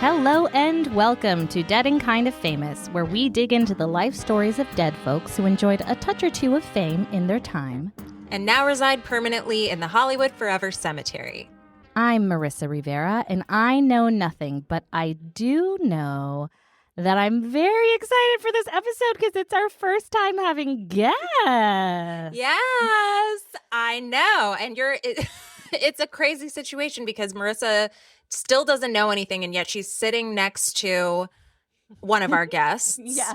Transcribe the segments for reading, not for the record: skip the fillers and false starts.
Hello and welcome to Dead and Kind of Famous, where we dig into the life stories of dead folks who enjoyed a touch or two of fame in their time. And now reside permanently in the Hollywood Forever Cemetery. I'm Marissa Rivera, and I know nothing, but I do know that I'm very excited for this episode because it's our first time having guests. Yes, I know. And it's a crazy situation because Marissa still doesn't know anything, and yet she's sitting next to one of our guests. Yeah.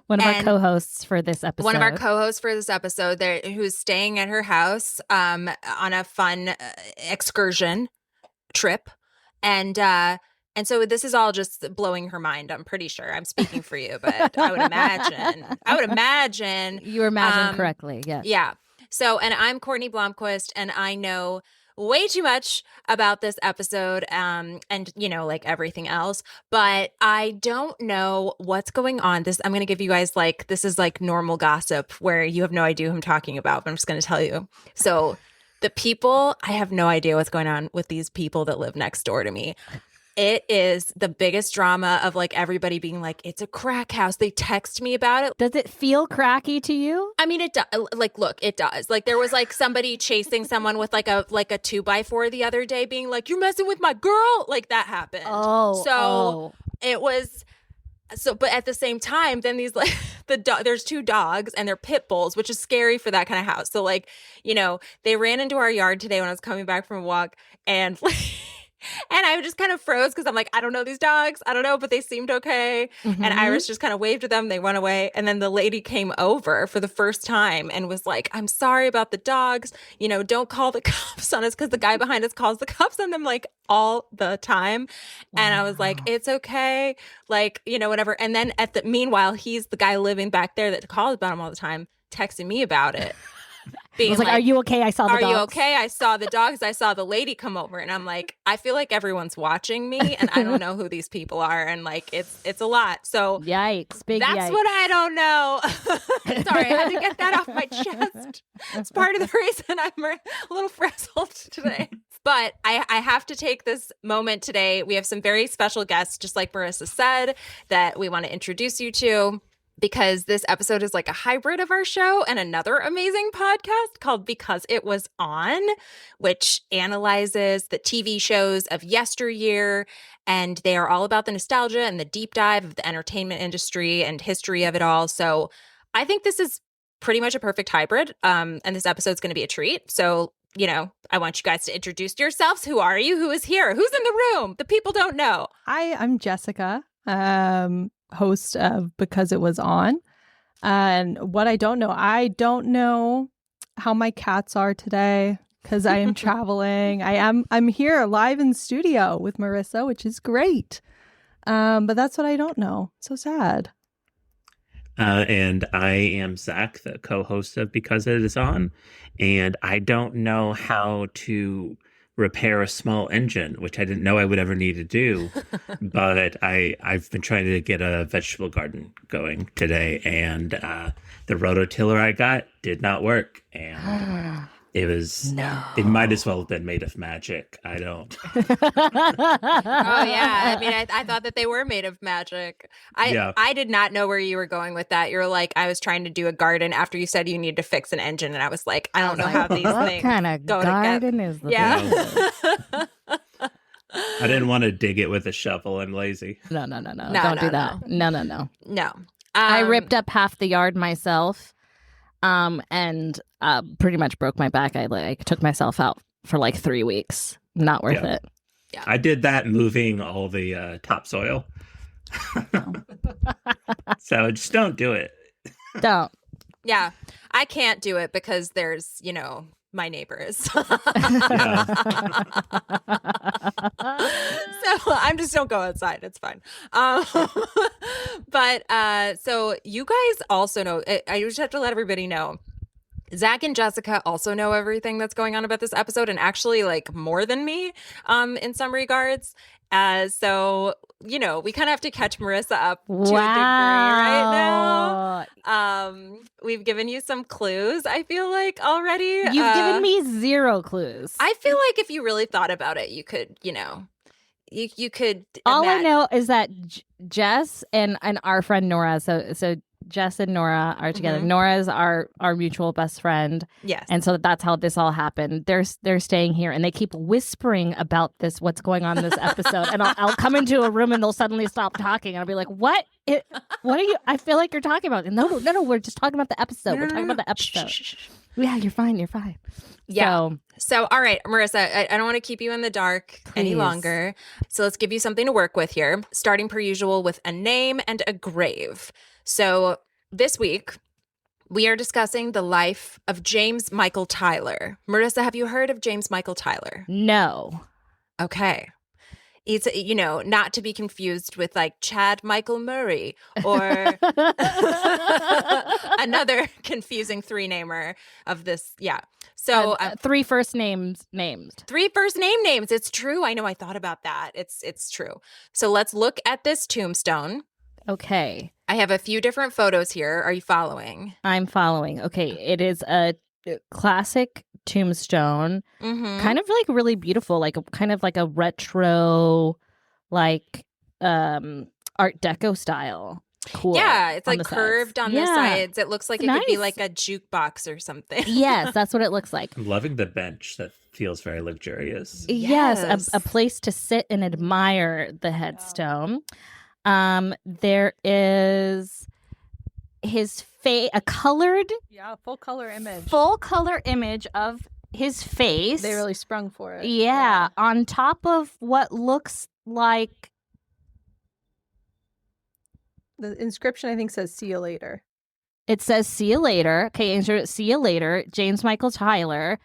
One of our co-hosts for this episode. One of our co-hosts for this episode who's staying at her house on a fun excursion trip. And so this is all just blowing her mind, I'm pretty sure. I'm speaking for you, but I would imagine. You imagine correctly, yes. Yeah. So, and I'm Courtney Blomquist, and I know way too much about this episode and, you know, like everything else, but I don't know what's going on. I'm going to give you guys this is like normal gossip where you have no idea who I'm talking about, but I'm just going to tell you. So I have no idea what's going on with these people that live next door to me. It is the biggest drama of everybody being like, it's a crack house. They text me about it. Does it feel cracky to you? I mean, it does. Look, it does. There was somebody chasing someone with a 2x4 the other day being like, you're messing with my girl. That happened. It was so, but at the same time, then these there's two dogs and they're pit bulls, which is scary for that kind of house. So they ran into our yard today when I was coming back from a walk and and I just kind of froze because I'm like, I don't know these dogs. I don't know, but they seemed okay. Mm-hmm. And Iris just kind of waved at them. They went away. And then the lady came over for the first time and was like, I'm sorry about the dogs. Don't call the cops on us, because the guy behind us calls the cops on them all the time. Wow. And I was like, it's okay. Whatever. And then meanwhile, he's the guy living back there that calls about him all the time, texting me about it. I was like, are you okay? I saw the dogs. Are you okay? I saw the dogs. I saw the lady come over. And I'm like, I feel like everyone's watching me and I don't know who these people are. And it's a lot. So yikes. Big that's yikes. What I don't know. Sorry, I had to get that off my chest. It's part of the reason I'm a little frazzled today. But I have to take this moment today. We have some very special guests, just like Marissa said, that we want to introduce you to, because this episode is like a hybrid of our show and another amazing podcast called Because It Was On, which analyzes the TV shows of yesteryear. And they are all about the nostalgia and the deep dive of the entertainment industry and history of it all. So I think this is pretty much a perfect hybrid. And this episode is going to be a treat. So, I want you guys to introduce yourselves. Who are you? Who is here? Who's in the room? The people don't know. Hi, I'm Jessica. Host of Because It Was On. And what I don't know how my cats are today because I am traveling. I'm here live in studio with Marissa, which is great. But that's what I don't know. So sad. And I am Zach, the co-host of Because It Is On. And I don't know how to repair a small engine, which I didn't know I would ever need to do. But I've been trying to get a vegetable garden going today, and the rototiller I got did not work. And it might as well have been made of magic. I don't. Oh, yeah. I mean, I thought that they were made of magic. I did not know where you were going with that. You're like, I was trying to do a garden after you said you need to fix an engine. And I was like, I don't know how these things kind of go garden together. Is the Yeah. I didn't want to dig it with a shovel. I'm lazy. No. Don't do that. No. I ripped up half the yard myself. And pretty much broke my back. I took myself out for 3 weeks. Not worth it. Yeah. I did that moving all the topsoil. So just don't do it. Don't. Yeah. I can't do it because there's, my neighbors. So I'm just don't go outside. It's fine. But so you guys also know, I just have to let everybody know, Zach and Jessica also know everything that's going on about this episode, and actually more than me in some regards. So, we kind of have to catch Marissa up to a degree right now. We've given you some clues, I feel like, already. You've given me zero clues. I feel like if you really thought about it, you could, you could. All I know is that Jess and our friend Nora. So Jess and Nora are together. Mm-hmm. Nora's our mutual best friend. Yes. And so that's how this all happened. They're staying here and they keep whispering about what's going on in this episode. And I'll come into a room and they'll suddenly stop talking. And I'll be like, what? What are you? I feel like you're talking about. No, we're just talking about the episode. We're talking about the episode. Shh. Yeah, you're fine. Yeah. So, all right, Marissa, I don't want to keep you in the dark any longer. So let's give you something to work with here, starting per usual with a name and a grave. So this week, we are discussing the life of James Michael Tyler. Marissa, have you heard of James Michael Tyler? No. Okay. It's, not to be confused with like Chad Michael Murray or another confusing three-namer of this. Yeah. So 3 first names named. 3 first names. It's true. I know. I thought about that. It's true. So let's look at this tombstone. Okay. I have a few different photos here. Are you following? I'm following. Okay. It is a classic tombstone, kind of like really beautiful, like kind of like a retro, like Art Deco style. Cool. Yeah, it's like curved on the sides. It looks like it could be like a jukebox or something. Yes, that's what it looks like. I'm loving the bench. That feels very luxurious. Yes, a place to sit and admire the headstone. There is his face, a colored, full color image of his face. They really sprung for it. Yeah, on top of what looks like the inscription. I think says "See you later." It says "See you later." Okay, see you later. James Michael Tyler,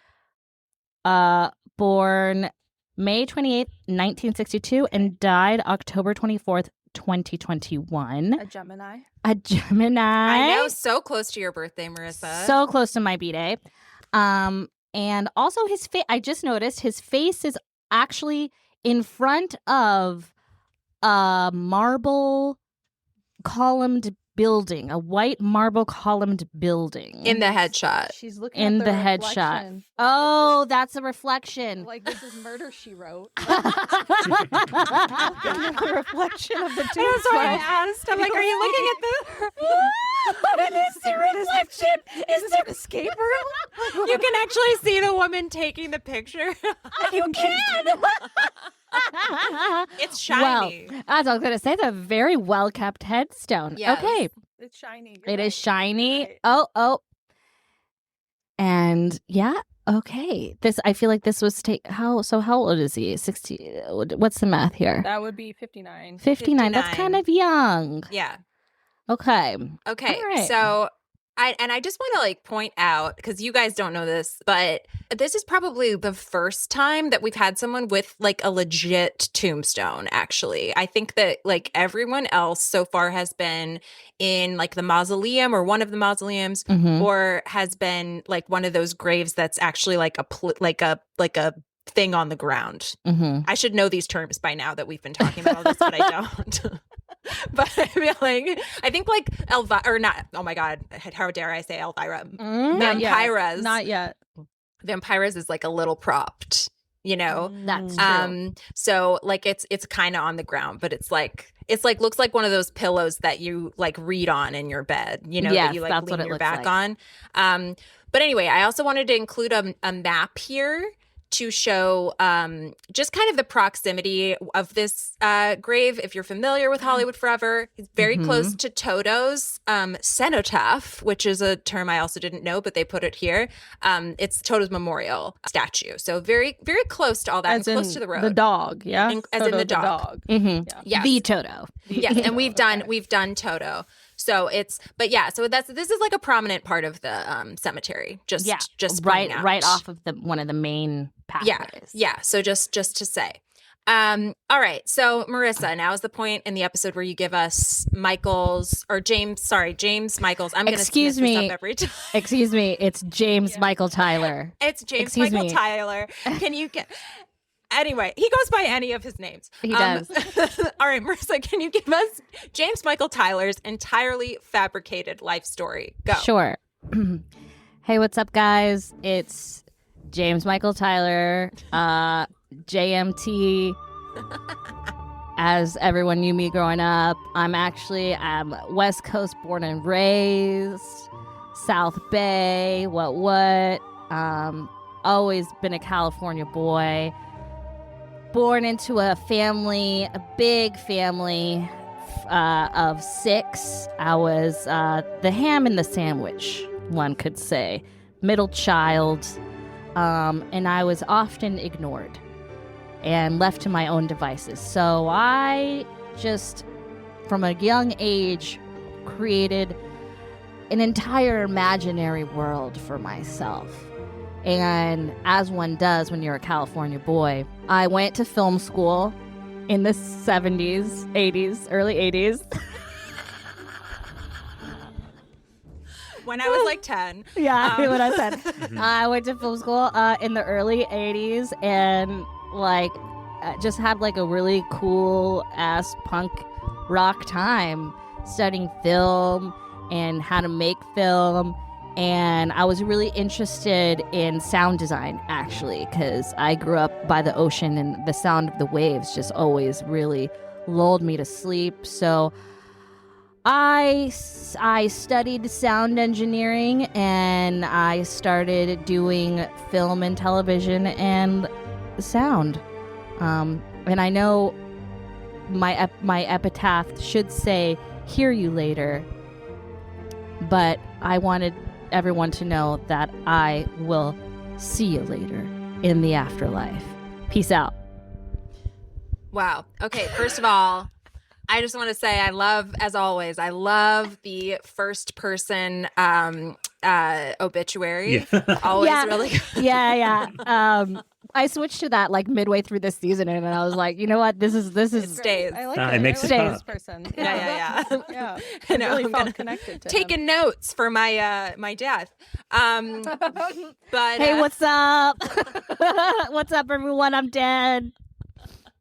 born May 28th, 1962, and died October 24th. 2021. A Gemini. I know, so close to your birthday, Marissa. So close to my B-Day. And also his face, I just noticed his face is actually in front of a marble columned building, a white marble columned building. In the headshot. She's looking in at the headshot. Oh, that's a reflection. Like this is Murder, She Wrote. The reflection of the tombstone. That's why I asked. I'm like, are you looking at the... What is the reflection? Is there an escape room? You can actually see the woman taking the picture. You can. It's shiny. Well, as I was going to say, the very well-kept headstone. Yes. Okay. It's shiny. It is shiny. Right. Oh. And yeah, okay. I feel like this was how old is he? 60. What's the math here? That would be 59. 59. That's kind of young. Yeah. Okay. Right. So I just want to like point out, because you guys don't know this, but this is probably the first time that we've had someone with like a legit tombstone, actually. I think that like everyone else so far has been in like the mausoleum or one of the mausoleums, or has been like one of those graves that's actually like a thing on the ground. I should know these terms by now that we've been talking about all this, but I don't. But I think like Elvira, or not, oh my God, how dare I say Elvira? Vampires. Not yet. Vampires is like a little propped, That's true. So like it's kind of on the ground, but it's like looks like one of those pillows that you like read on in your bed, yes, that you like lean your back on. But anyway, I also wanted to include a map here to show just kind of the proximity of this grave. If you're familiar with Hollywood Forever, it's very close to Toto's cenotaph, which is a term I also didn't know, but they put it here. It's Toto's memorial statue. So very, very close to all that, and close to the road. The dog, yeah? As in the dog. Mm-hmm. Yes. The Toto. Yes, and we've done Toto. So this is like a prominent part of the cemetery. Just right off of one of the main pathways. Yeah. So just to say, all right. So Marissa, now is the point in the episode where you give us James Michael's. I'm going to excuse me this up every time. Excuse me. It's James Michael Tyler. It's James Michael Tyler. Can you get? Anyway, he goes by any of his names. He does. All right, Marissa, can you give us James Michael Tyler's entirely fabricated life story? Go. Sure. Hey, what's up, guys? It's James Michael Tyler, JMT As everyone knew me growing up, I'm West Coast born and raised, South Bay, what. Always been a California boy. Born into a big family of 6. I was the ham in the sandwich, one could say. Middle child, and I was often ignored and left to my own devices. So I just, from a young age, created an entire imaginary world for myself. And as one does when you're a California boy, I went to film school in the 70s, 80s, early 80s. When I was like 10. Yeah, what I said. I went to film school in the early 80s and just had like a really cool ass punk rock time studying film and how to make film. And I was really interested in sound design, actually, because I grew up by the ocean and the sound of the waves just always really lulled me to sleep. So I studied sound engineering and I started doing film and television and sound. And I know my epitaph should say, "Hear you later," but I wanted everyone to know that I will see you later in the afterlife. Peace out. Wow. Okay, first of all, I just want to say I love the first person obituary. Yeah. Always really good. Yeah. I switched to that like midway through this season, and I was like, you know what? This is it stays. I like it. It It makes I like it this person. Yeah. Yeah. I know, really I'm felt gonna connected to taking notes for my my death. But hey, what's up? What's up, everyone? I'm dead.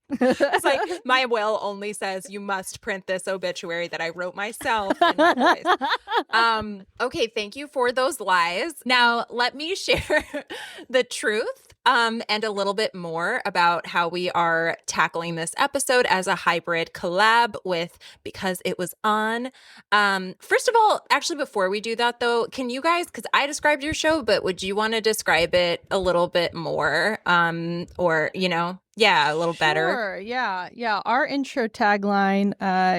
It's like my will only says you must print this obituary that I wrote myself in my voice. Okay, thank you for those lies. Now let me share the truth and a little bit more about how we are tackling this episode as a hybrid collab with Because It Was On. First of all, actually, before we do that though, can you guys, because I described your show, but would you want to describe it a little bit more? Or, you know, yeah, a little better. Sure. Yeah. Our intro tagline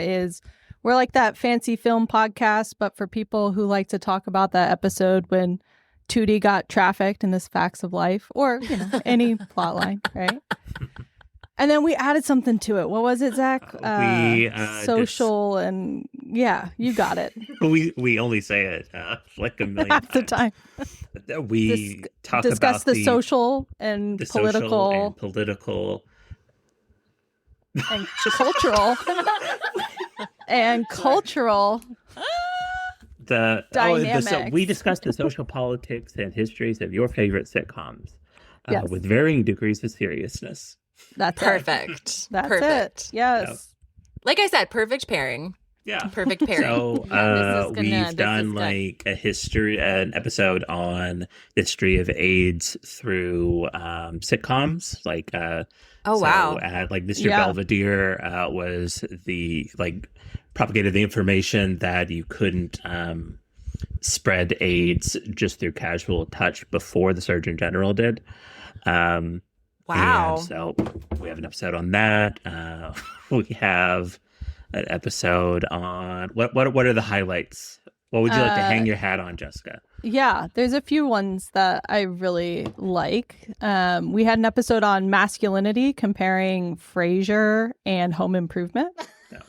is, we're like that fancy film podcast, but for people who like to talk about that episode when Tootie got trafficked in this Facts of Life, or, you know, any plot line, right? And then we added something to it. What was it, Zach? Social and yeah, you got it. We only say it like a million half the times. time. We discuss about the social and political and cultural and cultural dynamics. We discussed the social politics and histories of your favorite sitcoms yes. with varying degrees of seriousness. That's perfect. That's perfect. it. Yes. Yep. Like I said, perfect pairing. Yeah. Perfect pairing. So we've done like an episode on the history of AIDS through sitcoms. Like wow. Like Mr. Belvedere was the propagated the information that you couldn't spread AIDS just through casual touch before the Surgeon General did. Wow. So we have an episode on that. We have an episode on what are the highlights? What would you like to hang your hat on, Jessica? Yeah, there's a few ones that I really like. We had an episode on masculinity comparing Frasier and Home Improvement. It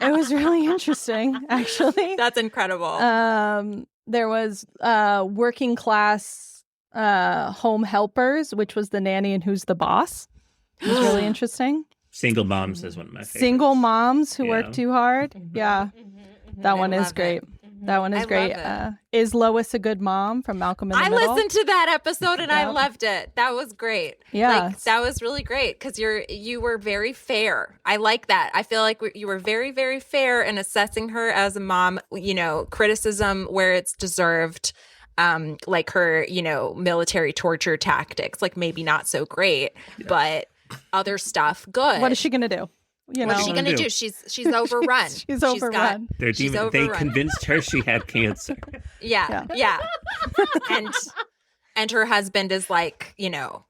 was really interesting, actually. That's incredible. There was working class home helpers, which was The Nanny and Who's the Boss. It was really interesting. Single moms is one of my favorites. Single moms who work too hard. Yeah. That one is great. That one is great. Is Lois a Good Mom from Malcolm in the Middle? I listened to that episode and I loved it. That was great. Yeah. That was really great because you were very fair. I like that. I feel like you were very, very fair in assessing her as a mom, you know, criticism where it's deserved. Like her, you know, military torture tactics, like maybe not so great, but other stuff, good. What is she going to do? What is she going to do? She's overrun. She's overrun. They convinced her she had cancer. Yeah. And her husband is like,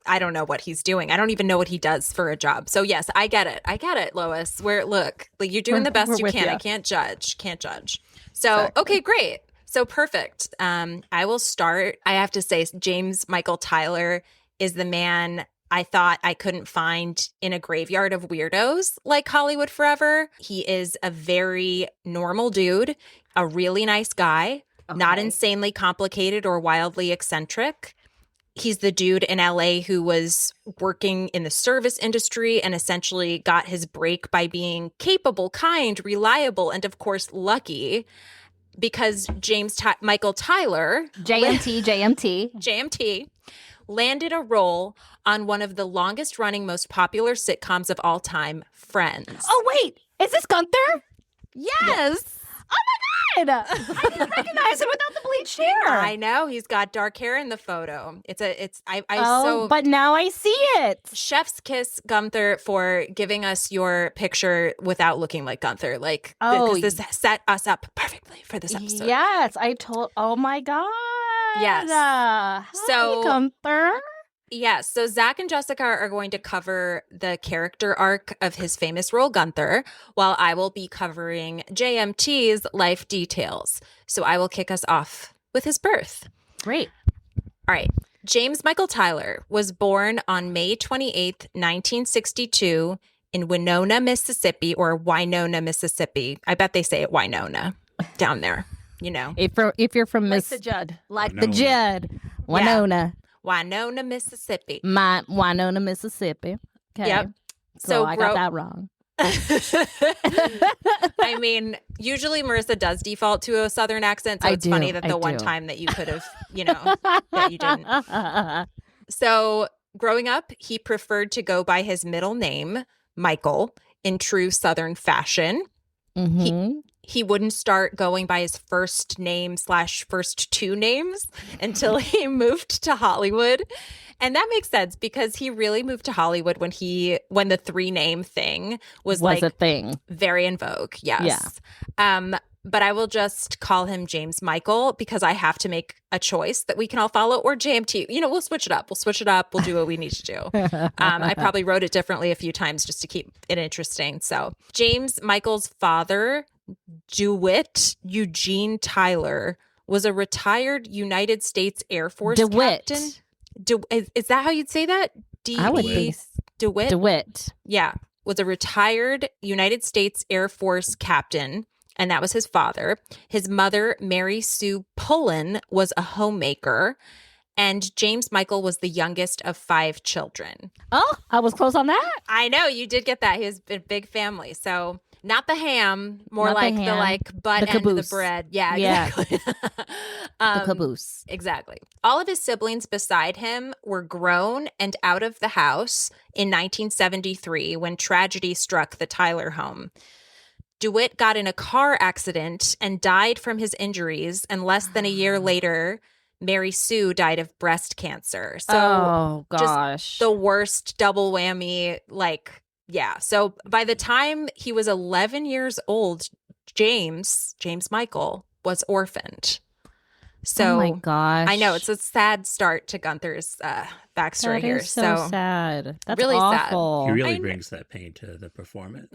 I don't know what he's doing. I don't even know what he does for a job. So yes, I get it, Lois. Look, like you're doing the best you can. I can't judge. So, exactly. Okay, great. So perfect. I will start. I have to say, James Michael Tyler is the man I thought I couldn't find in a graveyard of weirdos like Hollywood Forever. He is a very normal dude, a really nice guy, not insanely complicated or wildly eccentric. He's the dude in LA who was working in the service industry and essentially got his break by being capable, kind, reliable, and of course, lucky. Because Michael Tyler, JMT, landed a role on one of the longest running, most popular sitcoms of all time, Friends. Oh, wait. Is this Gunther? Yes. Oh, my God. I didn't recognize him without the bleached hair. I know. He's got dark hair in the photo. But now I see it. Chef's kiss, Gunther, for giving us your picture without looking like Gunther. Because this set us up perfectly for this episode. Yes. Oh, my God. Yes. Hi, Gunther. Yes. So Zach and Jessica are going to cover the character arc of his famous role, Gunther, while I will be covering JMT's life details. So I will kick us off with his birth. Great. All right. James Michael Tyler was born on May 28th, 1962 in Winona, Mississippi, or Winona, Mississippi. I bet they say it Winona down there, If you're from the Judd. the Judd. Winona. Yeah. Winona, Mississippi. Winona, Mississippi. Okay. Yep. So I got that wrong. I mean, usually Marissa does default to a Southern accent, so it's funny that the one time that you could have, that you didn't. So growing up, he preferred to go by his middle name, Michael, in true Southern fashion. Mm-hmm. He wouldn't start going by his first name / first two names until he moved to Hollywood. And that makes sense because he really moved to Hollywood when the 3-name thing was a thing. Very in vogue. Yes. Yeah. But I will just call him James Michael because I have to make a choice that we can all follow, or JMT. We'll switch it up. We'll do what we need to do. I probably wrote it differently a few times just to keep it interesting. So James Michael's father, DeWitt Eugene Tyler, was a retired United States Air Force captain. Is that how you'd say that? I would think DeWitt. DeWitt. Yeah, was a retired United States Air Force captain, and that was his father. His mother, Mary Sue Pullen, was a homemaker, and James Michael was the youngest of 5 children. Oh, I was close on that. I know, you did get that. He was a big family, so... Not the ham, more like the butt end of the bread. Yeah, exactly. The caboose. Exactly. All of his siblings beside him were grown and out of the house in 1973 when tragedy struck the Tyler home. DeWitt got in a car accident and died from his injuries, and less than a year later, Mary Sue died of breast cancer. So, just the worst double whammy, yeah. So by the time he was 11 years old, James Michael was orphaned. So oh my gosh. I know it's a sad start to Gunther's backstory here. So sad. That's really awful. He really brings that pain to the performance.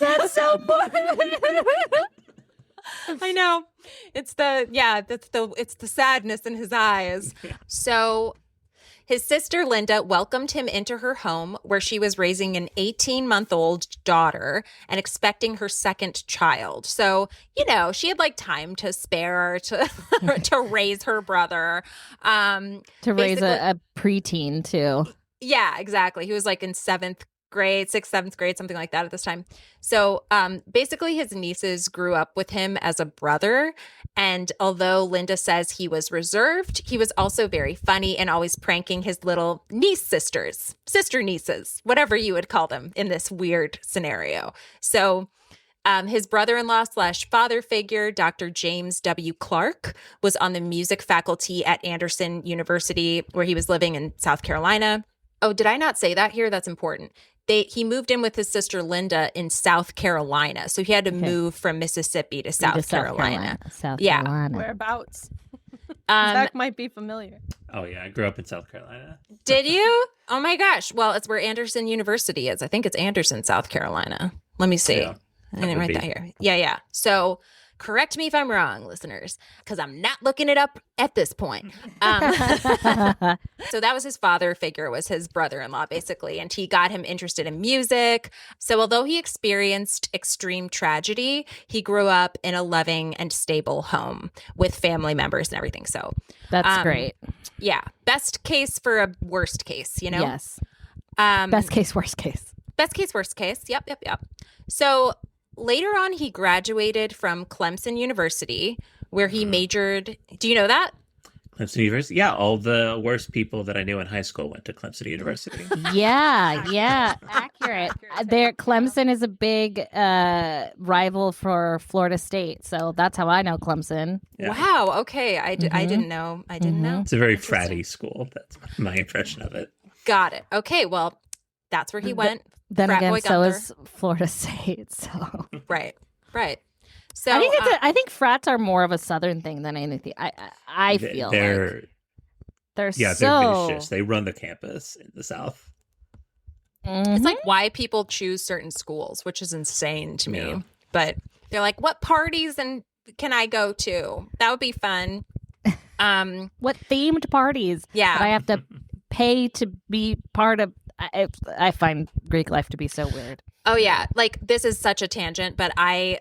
That's so funny. I know. It's the sadness in his eyes. So his sister Linda welcomed him into her home where she was raising an 18-month-old daughter and expecting her second child. So, she had time to spare to raise her brother. To raise a preteen too. Yeah, exactly. He was in 6th, 7th grade, something like that at this time. So basically his nieces grew up with him as a brother. And although Linda says he was reserved, he was also very funny and always pranking his little sister nieces, whatever you would call them in this weird scenario. So His brother-in-law / father figure, Dr. James W. Clark, was on the music faculty at Anderson University, where he was living in South Carolina. Oh, did I not say that here? That's important. He moved in with his sister Linda in South Carolina. So he had to move from Mississippi to South Carolina. South Carolina. Whereabouts? Zach might be familiar. Oh, yeah. I grew up in South Carolina. Did you? Oh, my gosh. Well, it's where Anderson University is. I think it's Anderson, South Carolina. Let me see. Yeah, I didn't write that here. Yeah. So correct me if I'm wrong, listeners, because I'm not looking it up at this point. So that was his father figure, was his brother-in-law, basically. And he got him interested in music. So although he experienced extreme tragedy, he grew up in a loving and stable home with family members and everything. So that's great. Yeah. Best case for a worst case, you know? Yes. Best case, worst case. Best case, worst case. Yep. So later on, he graduated from Clemson University, where he majored. Do you know that? Clemson University? Yeah, all the worst people that I knew in high school went to Clemson University. Yeah, accurate. Clemson is a big rival for Florida State, so that's how I know Clemson. Yeah. Wow, okay. I didn't know. I didn't know. It's a very fratty school. That's my impression of it. Got it. Okay, well, that's where he went. Then Frat again, boy so Gunther. is Florida State. So right. So I think frats are more of a Southern thing than anything. I feel they're they're so vicious. They run the campus in the South. It's like why people choose certain schools, which is insane to me. Yeah. But they're like, what parties can I go to? That would be fun. What themed parties? Yeah, that I have to pay to be part of. I find Greek life to be so weird. Oh yeah, like this is such a tangent, but I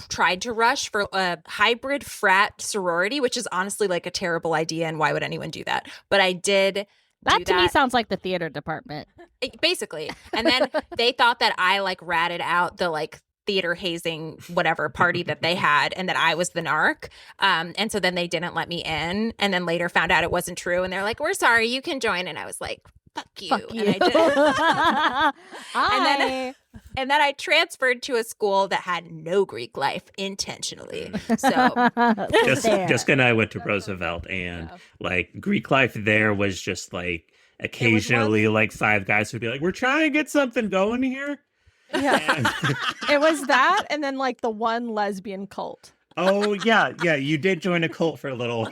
tried to rush for a hybrid frat sorority, which is honestly like a terrible idea, and why would anyone do that? But I did. That to me sounds like the theater department, basically. And then they thought that I like ratted out the like theater hazing whatever party that they had, and that I was the narc. And so then they didn't let me in, and then later found out it wasn't true, and they're like, "We're sorry, you can join." And I was like, Fuck you. And I did. And then I transferred to a school that had no Greek life intentionally. So Jessica and I went to Roosevelt, and like Greek life there was just like occasionally like five guys would be like, "We're trying to get something going here." Yeah. It was that, and then like the one lesbian cult. Oh yeah, you did join a cult for a little.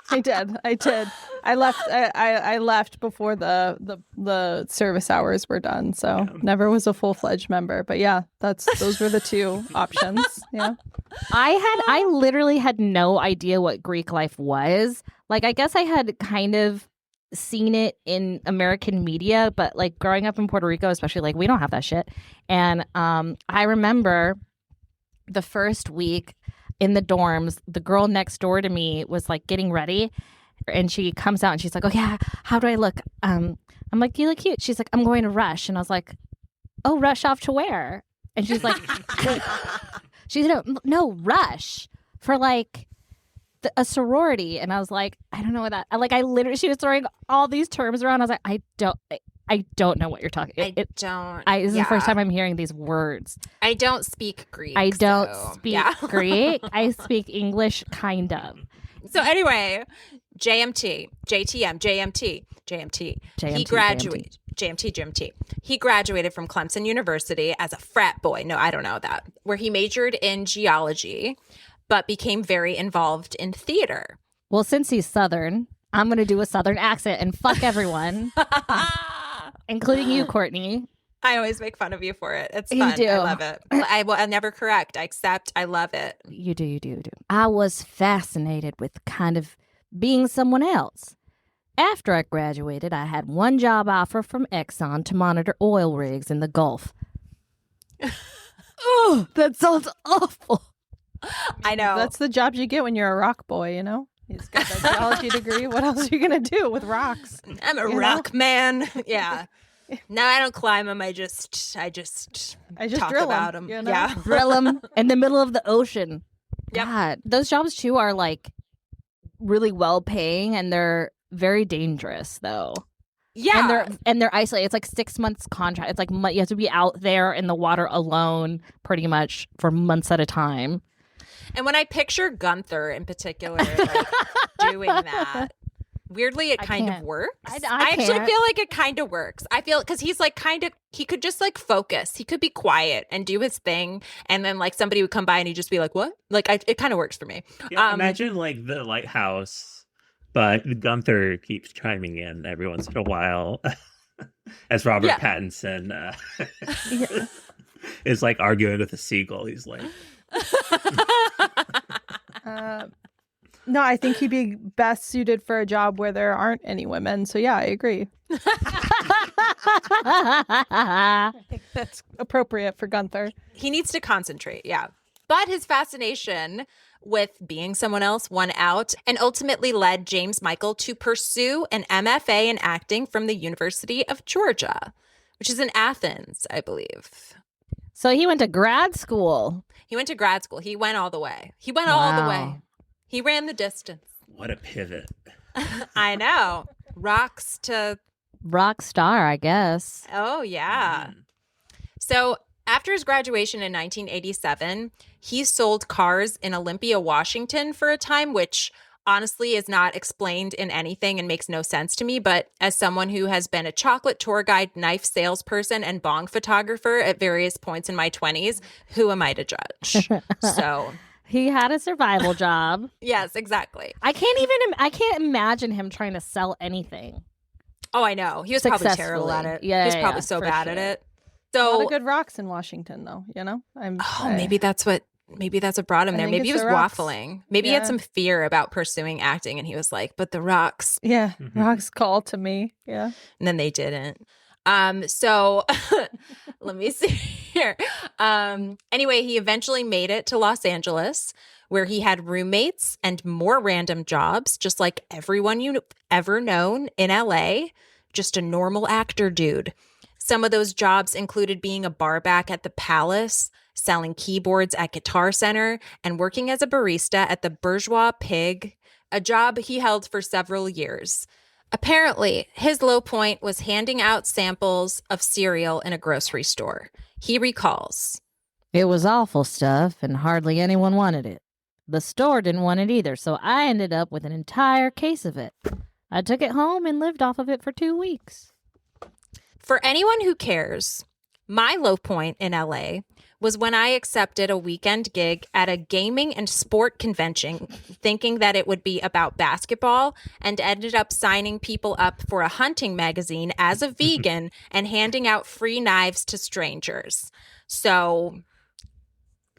I did. I left before the service hours were done, so never was a full-fledged member. But yeah, those were the two options. Yeah. I literally had no idea what Greek life was. Like, I guess I had kind of seen it in American media, but like growing up in Puerto Rico, especially, like we don't have that shit. And I remember the first week in the dorms, the girl next door to me was like getting ready, and she comes out and she's like, "Oh yeah, how do I look?" I'm like, "You look cute." She's like, "I'm going to Rush," and I was like, "Oh, Rush off to where?" And she's like, "She's no Rush for like a sorority," and I was like, "I don't know what that." Like, I literally, she was throwing all these terms around. I was like, I don't know what you're talking. This is the first time I'm hearing these words. I don't speak Greek. I don't speak Greek. I speak English, kind of. So anyway, JMT. He graduated. JMT. He graduated from Clemson University as a frat boy. No, I don't know that. Where he majored in geology, but became very involved in theater. Well, since he's Southern, I'm going to do a Southern accent and fuck everyone. Including you, Courtney. I always make fun of you for it. It's fun. You do. I love it. I'll never correct. I accept. I love it. You do. I was fascinated with kind of being someone else. After I graduated, I had one job offer from Exxon to monitor oil rigs in the Gulf. Oh, that sounds awful. I know. That's the jobs you get when you're a rock boy, you know? He's got a geology degree. What else are you going to do with rocks? I'm a rock man. Yeah. No, I don't climb them. I just talk drill about them. You know? Yeah. Drill them in the middle of the ocean. Yep. God, those jobs too are like really well paying, and they're very dangerous though. Yeah. And they're isolated. It's like 6 months contract. It's like you have to be out there in the water alone pretty much for months at a time. And when I picture Gunther in particular, like, doing that, weirdly, it kind of works. I actually feel like it kind of works. I feel because he's like he could just like focus. He could be quiet and do his thing. And then like somebody would come by and he'd just be like, what? Like it kind of works for me. Yeah, imagine like the lighthouse, but Gunther keeps chiming in every once in a while as Robert Pattinson is like arguing with a seagull. He's like... No, I think he'd be best suited for a job where there aren't any women. So yeah, I agree. I think that's appropriate for Gunther. He needs to concentrate, yeah. But his fascination with being someone else won out and ultimately led James Michael to pursue an MFA in acting from the University of Georgia, which is in Athens, I believe. So he went to grad school. He went all the way. All the way. He ran the distance. What a pivot. I know. Rock star, I guess. Oh, yeah. So after his graduation in 1987, he sold cars in Olympia, Washington for a time, which honestly is not explained in anything and makes no sense to me. But as someone who has been a chocolate tour guide, knife salesperson, and bong photographer at various points in my 20s, who am I to judge? So... He had a survival job. Yes, exactly. I can't imagine him trying to sell anything. Oh, I know. He was probably terrible at it. Yeah, he was probably so bad at it. So a lot of good rocks in Washington, though. You know, maybe that's what brought him there. Maybe he was waffling. Maybe he had some fear about pursuing acting, and he was like, "But the rocks, rocks call to me." Yeah, and then they didn't. So let me see here. Anyway, he eventually made it to Los Angeles, where he had roommates and more random jobs, just like everyone you've ever known in LA, just a normal actor dude. Some of those jobs included being a barback at the Palace, selling keyboards at Guitar Center, and working as a barista at the Bourgeois Pig, a job he held for several years. Apparently, his low point was handing out samples of cereal in a grocery store. He recalls, "It was awful stuff, and hardly anyone wanted it. The store didn't want it either, so I ended up with an entire case of it. I took it home and lived off of it for 2 weeks." For anyone who cares, my low point in LA was when I accepted a weekend gig at a gaming and sport convention, thinking that it would be about basketball, and ended up signing people up for a hunting magazine as a vegan and handing out free knives to strangers. So...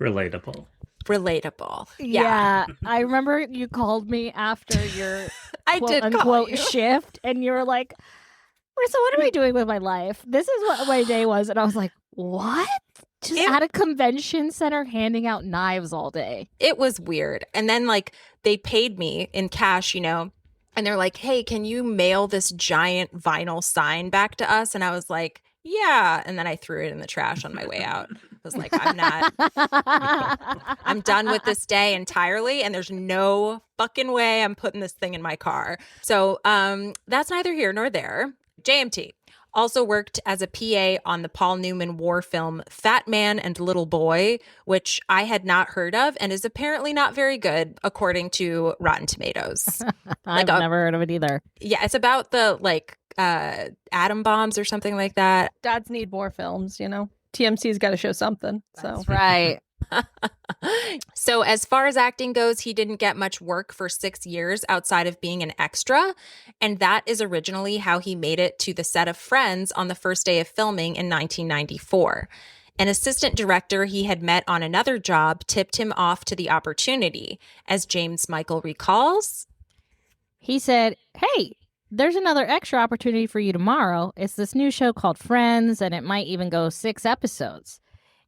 Relatable. Yeah. I remember you called me after your quote-unquote shift, and you were like, "So what am I doing with my life? This is what my day was." And I was like, what? Just at a convention center handing out knives all day. It was weird. And then like they paid me in cash, you know, and they're like, "Hey, can you mail this giant vinyl sign back to us?" And I was like, "Yeah." And then I threw it in the trash on my way out. I was like, I'm done with this day entirely. And there's no fucking way I'm putting this thing in my car. So that's neither here nor there. JMT also worked as a PA on the Paul Newman war film Fat Man and Little Boy, which I had not heard of and is apparently not very good, according to Rotten Tomatoes. I've never heard of it either. Yeah, it's about the atom bombs or something like that. Dads need more films, you know. TMC's got to show something. So that's right. So as far as acting goes, he didn't get much work for 6 years outside of being an extra. And that is originally how he made it to the set of Friends on the first day of filming in 1994. An assistant director he had met on another job tipped him off to the opportunity. As James Michael recalls, he said, "Hey, there's another extra opportunity for you tomorrow. It's this new show called Friends, and it might even go 6 episodes.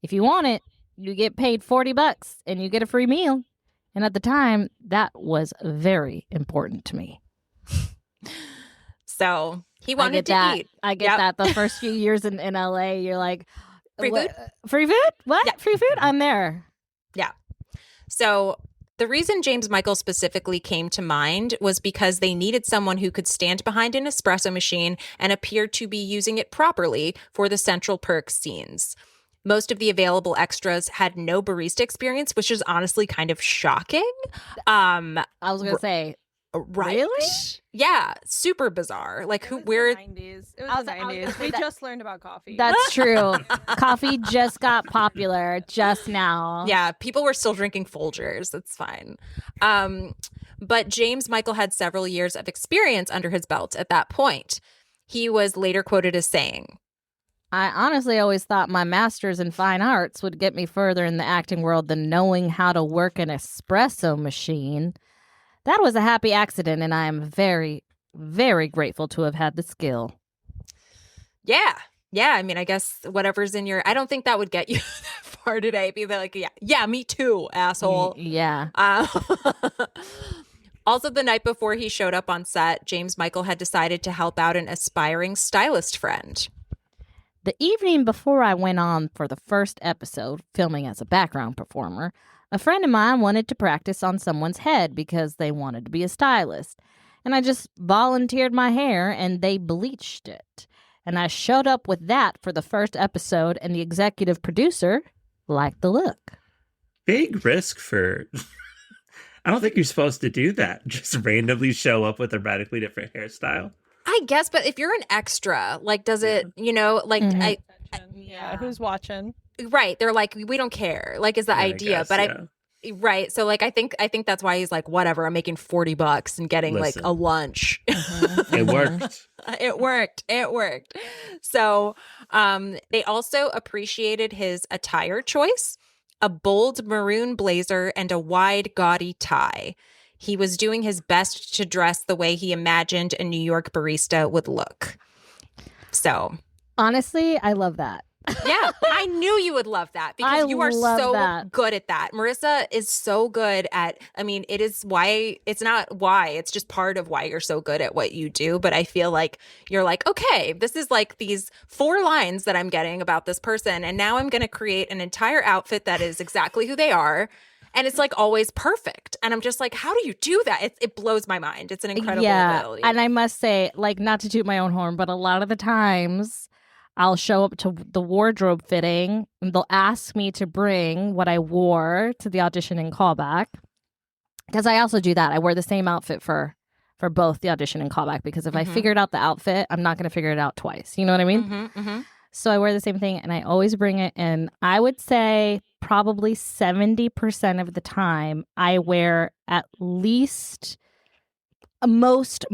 If you want it, you get paid $40 and you get a free meal." And at the time, that was very important to me. So he wanted to eat. I get that. The first few years in LA, you're like, free food? Free food? What? Yeah. Free food? I'm there. Yeah. So The reason James Michael specifically came to mind was because they needed someone who could stand behind an espresso machine and appeared to be using it properly for the Central Perk scenes. Most of the available extras had no barista experience, which is honestly kind of shocking. I was going to say, right? Really? Yeah, super bizarre. Like who? Where? It was the 90s. We just learned about coffee. That's true. Coffee just got popular just now. Yeah, people were still drinking Folgers. That's fine. But James Michael had several years of experience under his belt at that point. He was later quoted as saying, I honestly always thought my master's in fine arts would get me further in the acting world than knowing how to work an espresso machine. That was a happy accident, and I am very, very grateful to have had the skill. Yeah. Yeah. I mean, I guess whatever's in your... I don't think that would get you that far today. Be like, yeah, me too, asshole. Yeah. Also, the night before he showed up on set, James Michael had decided to help out an aspiring stylist friend. The evening before I went on for the first episode, filming as a background performer, a friend of mine wanted to practice on someone's head because they wanted to be a stylist. And I just volunteered my hair and they bleached it. And I showed up with that for the first episode and the executive producer liked the look. Big risk for... I don't think you're supposed to do that. Just randomly show up with a radically different hairstyle. I guess, but if you're an extra, like, does it, like, yeah, who's watching? Right. They're like, we don't care, like, is the idea. Guess, but right. So, like, I think that's why he's like, whatever, I'm making $40 and getting like a lunch. It worked. It worked. So they also appreciated his attire choice, a bold maroon blazer and a wide, gaudy tie. He was doing his best to dress the way he imagined a New York barista would look. So, honestly, I love that. Yeah, I knew you would love that because you are so good at that. Marissa is so good at, it's just part of why you're so good at what you do. But I feel like you're like, okay, this is like these 4 lines that I'm getting about this person. And now I'm going to create an entire outfit that is exactly who they are. And it's like always perfect. And I'm just like, how do you do that? It blows my mind. It's an incredible ability. And I must say, like, not to toot my own horn, but a lot of the times I'll show up to the wardrobe fitting and they'll ask me to bring what I wore to the audition and callback. Because I also do that. I wear the same outfit for both the audition and callback because if I figured out the outfit, I'm not going to figure it out twice. You know what I mean? So I wear the same thing and I always bring it. And I would say probably 70% of the time I wear at least most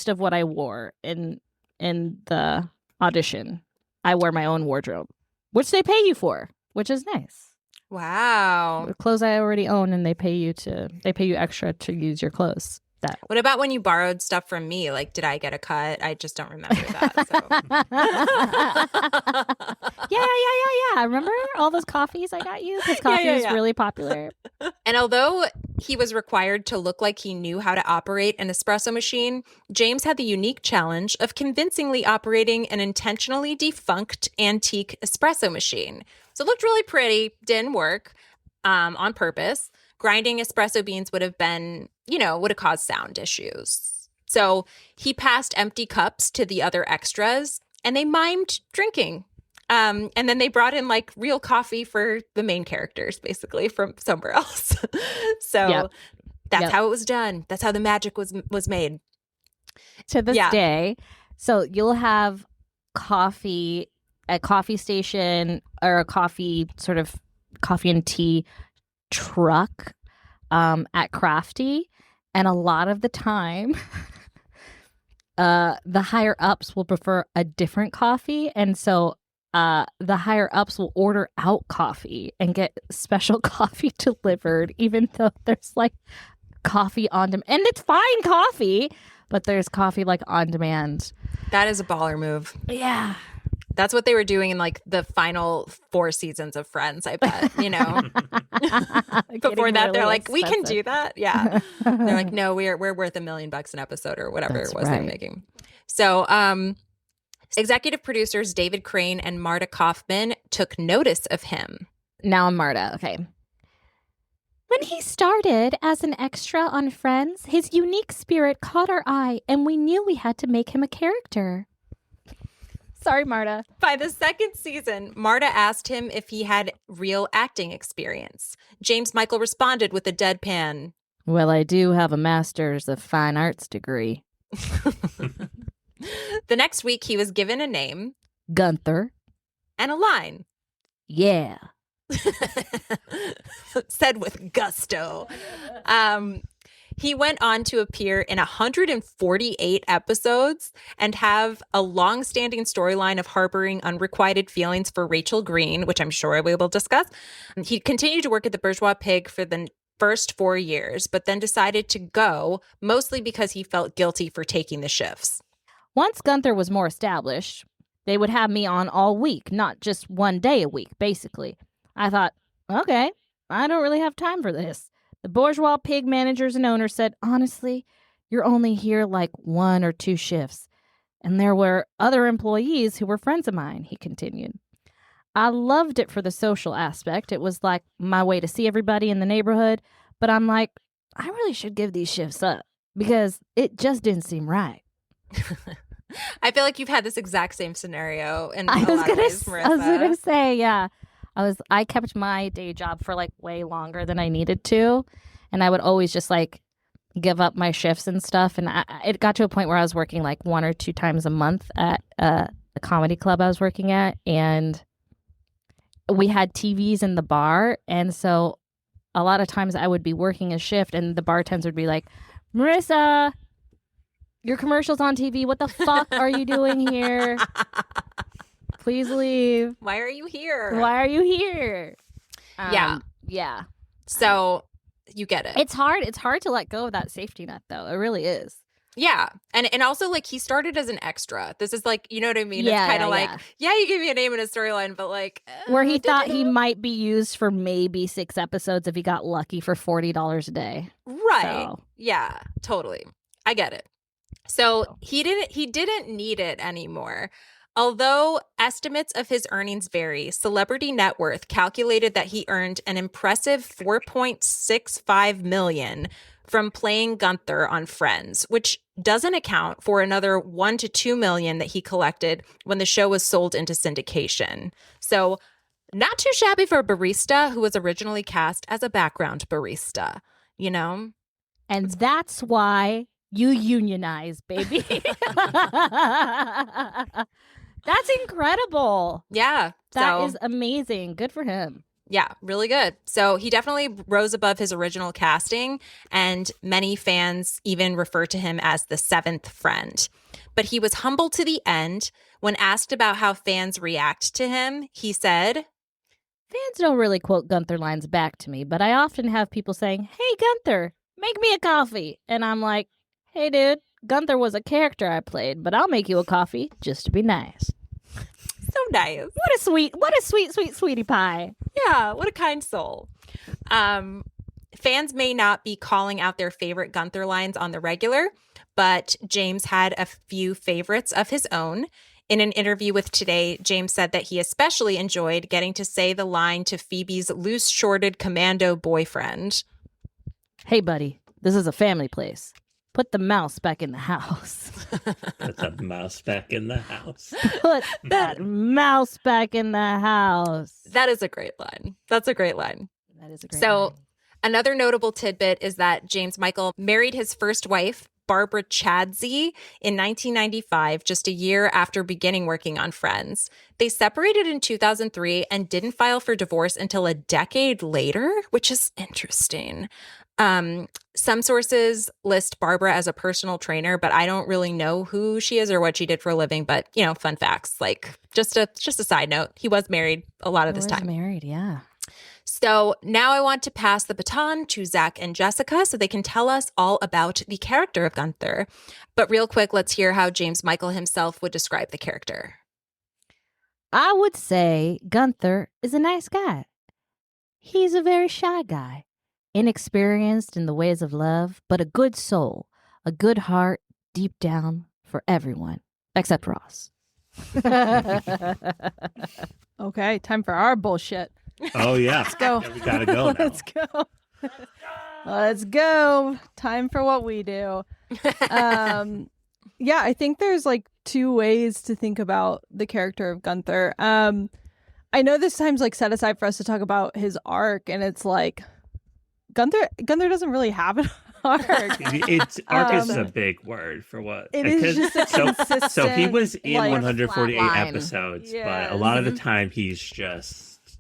of what I wore in the audition. I wear my own wardrobe, which they pay you for, which is nice. Wow. Clothes I already own and they pay you extra to use your clothes. What about when you borrowed stuff from me? Like, did I get a cut? I just don't remember that. So. Yeah. Remember all those coffees I got you? Because coffee is really popular. And although he was required to look like he knew how to operate an espresso machine, James had the unique challenge of convincingly operating an intentionally defunct antique espresso machine. So it looked really pretty, didn't work on purpose. Grinding espresso beans would have caused sound issues. So he passed empty cups to the other extras and they mimed drinking. And then they brought in like real coffee for the main characters, basically from somewhere else. So that's how it was done. That's how the magic was made. To this day. So you'll have coffee, a coffee station or a coffee and tea truck at Crafty, and a lot of the time the higher ups will prefer a different coffee, and so the higher ups will order out coffee and get special coffee delivered even though there's like coffee on demand, and it's fine coffee, but there's coffee like on demand. That is a baller move. Yeah. That's what they were doing in like the final 4 seasons of Friends, I bet, Before that, they're like, we can do that. Yeah. They're like, no, we're worth $1 million an episode or whatever it was they're making. So executive producers David Crane and Marta Kaufman took notice of him. Now I'm Marta. Okay. When he started as an extra on Friends, his unique spirit caught our eye, and we knew we had to make him a character. Sorry, Marta. By the second season, Marta asked him if he had real acting experience. James Michael responded with a deadpan, "Well, I do have a master's of fine arts degree." The next week, he was given a name, Gunther, and a line. Yeah. Said with gusto. He went on to appear in 148 episodes and have a long-standing storyline of harboring unrequited feelings for Rachel Green, which I'm sure we will discuss. He continued to work at the Bourgeois Pig for the first 4 years, but then decided to go, mostly because he felt guilty for taking the shifts. Once Gunther was more established, they would have me on all week, not just one day a week, basically. I thought, okay, I don't really have time for this. The Bourgeois Pig managers and owners said, honestly, you're only here like 1 or 2 shifts. And there were other employees who were friends of mine, he continued. I loved it for the social aspect. It was like my way to see everybody in the neighborhood. But I'm like, I really should give these shifts up because it just didn't seem right. I feel like you've had this exact same scenario in a lot of ways, Marissa. I was going to say, yeah. I kept my day job for like way longer than I needed to. And I would always just like give up my shifts and stuff. And it got to a point where I was working like 1 or 2 times a month at the comedy club I was working at. And we had TVs in the bar. And so a lot of times I would be working a shift and the bartenders would be like, Marissa, your commercial's on TV. What the fuck are you doing here? Please leave. Why are you here? Why are you here? Yeah. So you get it. It's hard. It's hard to let go of that safety net, though. It really is. Yeah. And also, like, he started as an extra. This is like, you know what I mean? Yeah, it's kind of like, you give me a name and a storyline, but like... where he thought he might be used for maybe 6 episodes if he got lucky for $40 a day. Right. So. Yeah, totally. I get it. So he didn't need it anymore. Although estimates of his earnings vary, Celebrity Net Worth calculated that he earned an impressive $4.65 million from playing Gunther on Friends, which doesn't account for another $1 to $2 million that he collected when the show was sold into syndication. So not too shabby for a barista who was originally cast as a background barista, you know? And that's why you unionize, baby. That's incredible. Yeah. That is amazing. Good for him. Yeah, really good. So he definitely rose above his original casting, and many fans even refer to him as the 7th friend. But he was humble to the end. When asked about how fans react to him, he said, "Fans don't really quote Gunther lines back to me, but I often have people saying, 'Hey, Gunther, make me a coffee.' And I'm like, 'Hey, dude, Gunther was a character I played, but I'll make you a coffee just to be nice.'" So nice. What a sweet sweetie pie. Yeah, what a kind soul. Fans may not be calling out their favorite Gunther lines on the regular, but James had a few favorites of his own. In an interview with Today, James said that he especially enjoyed getting to say the line to Phoebe's loose-shorted commando boyfriend. "Hey, buddy, this is a family place. Put the mouse back in the house." Put the mouse back in the house. Put that mouse back in the house. That is a great line. That's a great line. That is a great line. Another notable tidbit is that James Michael married his first wife, Barbara Chadsey, in 1995, just a year after beginning working on Friends. They separated in 2003 and didn't file for divorce until a decade later, which is interesting. Some sources list Barbara as a personal trainer, but I don't really know who she is or what she did for a living. But, you know, fun facts, like just a side note. He was married a lot of this time. Married, yeah. So now I want to pass the baton to Zach and Jessica so they can tell us all about the character of Gunther. But real quick, let's hear how James Michael himself would describe the character. I would say Gunther is a nice guy. He's a very shy guy. Inexperienced in the ways of love, but a good soul, a good heart deep down for everyone, except Ross. Okay, time for our bullshit. Oh, yeah. Let's go. Yeah, we gotta go now. Let's go. Let's go. Time for what we do. Yeah, I think there's like two ways to think about the character of Gunther. I know this time's like set aside for us to talk about his arc, and it's like Gunther doesn't really have an arc. It's arc is a big word for what it is. Just a consistent, so he was in like, 148 episodes, but a lot of the time he's just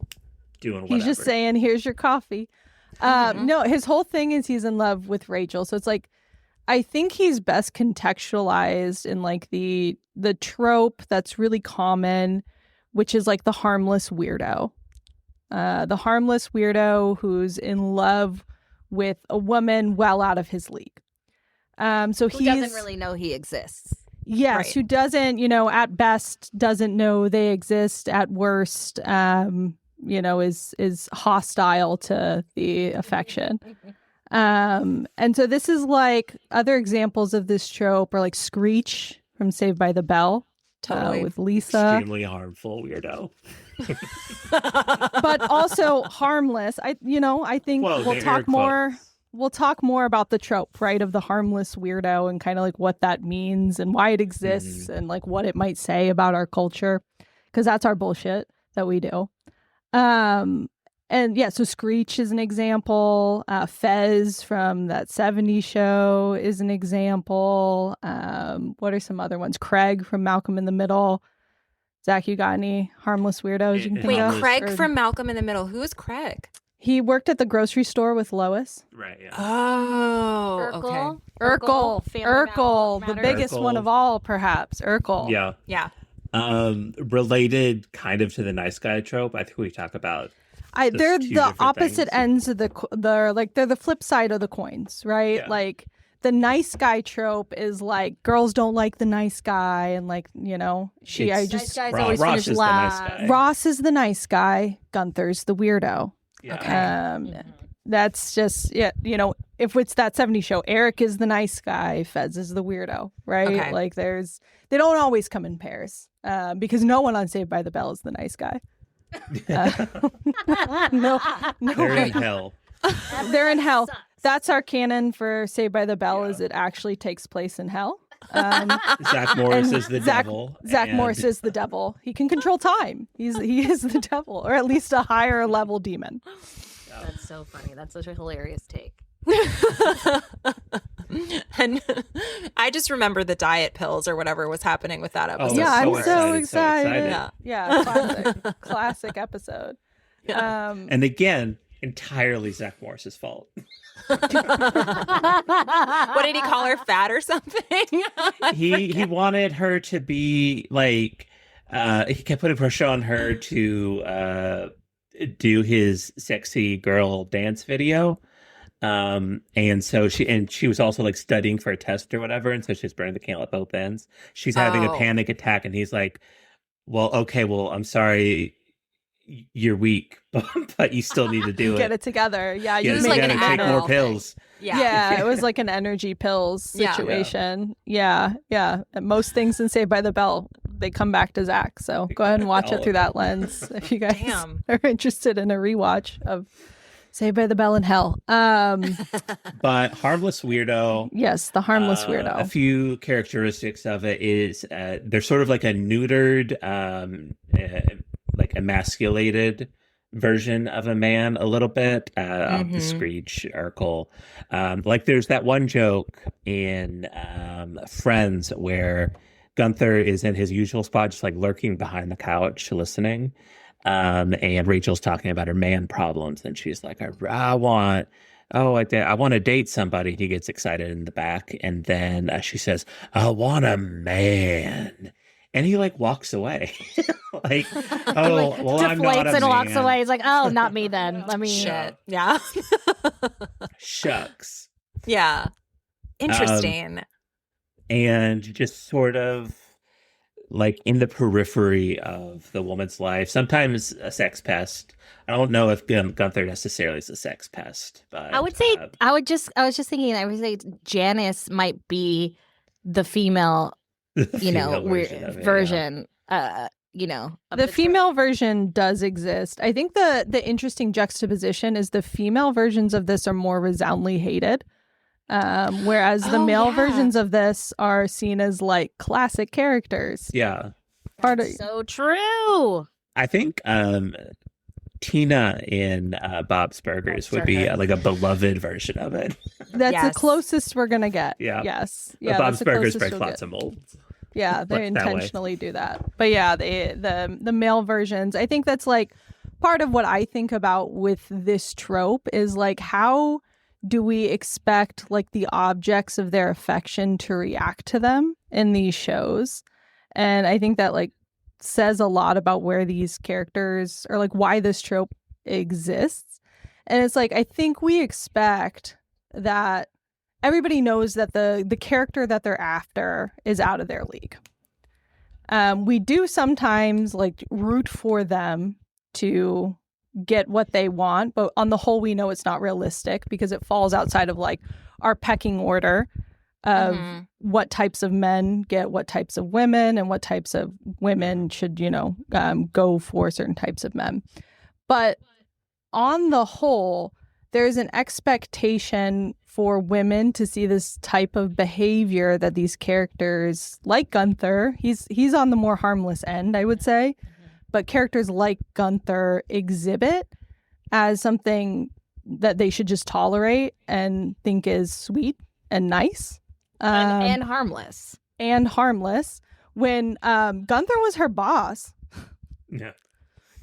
doing whatever. He's just saying, "Here's your coffee." No, his whole thing is he's in love with Rachel. So it's like, I think he's best contextualized in like the trope that's really common, which is like the harmless weirdo. The harmless weirdo who's in love with a woman well out of his league. So he doesn't really know he exists. Yes, right. Who doesn't, at best doesn't know they exist. At worst, is hostile to the affection. And so this is like other examples of this trope are like Screech from Saved by the Bell. Totally. With Lisa. Extremely harmful weirdo. But also harmless. I think we'll talk more about the trope, right, of the harmless weirdo and kind of like what that means and why it exists and like what it might say about our culture, because that's our bullshit that we do. And yeah, so Screech is an example. Fez from that 70s show is an example. What are some other ones? Craig from Malcolm in the Middle. Zach, you got any harmless weirdos you can think of? Wait, Craig from Malcolm in the Middle. Who is Craig? He worked at the grocery store with Lois. Right, yeah. Oh, Urkel? okay. Urkel, the biggest one of all, perhaps. Urkel. Yeah. Yeah. Related kind of to the nice guy trope. I think we talk about they're the opposite ends of they're the flip side of the coins, right? Yeah. Like the nice guy trope is like girls don't like the nice guy, and like nice guys always Ross finish is last. the nice guy. Ross is the nice guy. Gunther's the weirdo. Yeah. Okay. That's just if it's that 70s show, Eric is the nice guy, Fez is the weirdo, right? Okay. Like they don't always come in pairs, because no one on Saved by the Bell is the nice guy. No, They're in hell. They're in hell. That's our canon for Saved by the Bell. Is it actually takes place in hell? Zach Morris is the devil. Zach Morris is the devil. He can control time. He is the devil, or at least a higher level demon. That's so funny. That's such a hilarious take. And I just remember the diet pills or whatever was happening with that episode. Yeah, so I'm so excited. excited. Yeah, classic episode. Yeah. And again, entirely Zach Morris's fault. What did he call her, fat or something? He wanted her to be like he kept putting pressure on her to do his sexy girl dance video. And so she was also like studying for a test or whatever, and so she's burning the candle at both ends. She's having a panic attack, and he's like, I'm sorry, you're weak, but you still need to do it. Get it together. Yeah, you like gotta take more pills. Yeah, it was like an energy pills situation. Yeah. Most things in Saved by the Bell, they come back to Zach. So go ahead and watch it through that lens if you guys are interested in a rewatch of Saved by the Bell in hell. But harmless weirdo. Yes, the harmless weirdo. A few characteristics of it is they're sort of like a neutered, like emasculated version of a man a little bit. The Screech, Urkel. Like there's that one joke in Friends where Gunther is in his usual spot, just like lurking behind the couch listening. And Rachel's talking about her man problems, and she's like, I want to date somebody. And he gets excited in the back, and then she says, I want a man. And he like walks away. Like, I'm not a man. And walks away. He's like, oh, not me then. Let me. Shit. Yeah. Shucks. Yeah. Interesting. And just sort of like in the periphery of the woman's life, sometimes a sex pest. I don't know if Gunther necessarily is a sex pest, but I would say I was just thinking I would say Janice might be the female, version. the female version does exist. I think the interesting juxtaposition is the female versions of this are more resoundingly hated, whereas the male versions of this are seen as like classic characters. Yeah, so true. I think Tina in Bob's Burgers would be like a beloved version of it. That's the closest we're gonna get. Yeah. Yes. But Bob's Burgers break lots of molds. Yeah, they intentionally do that. But yeah, the male versions, I think that's like part of what I think about with this trope is like, how do we expect like the objects of their affection to react to them in these shows? And I think that like says a lot about where these characters, or like why this trope exists. And it's like, I think we expect that everybody knows that the character that they're after is out of their league. We do sometimes like root for them to get what they want, but on the whole, we know it's not realistic because it falls outside of like our pecking order of what types of men get what types of women and what types of women should, go for certain types of men. But on the whole, there's an expectation for women to see this type of behavior that these characters like Gunther, he's on the more harmless end, I would say, but characters like Gunther exhibit as something that they should just tolerate and think is sweet and nice. And harmless. And harmless. When Gunther was her boss. Yeah.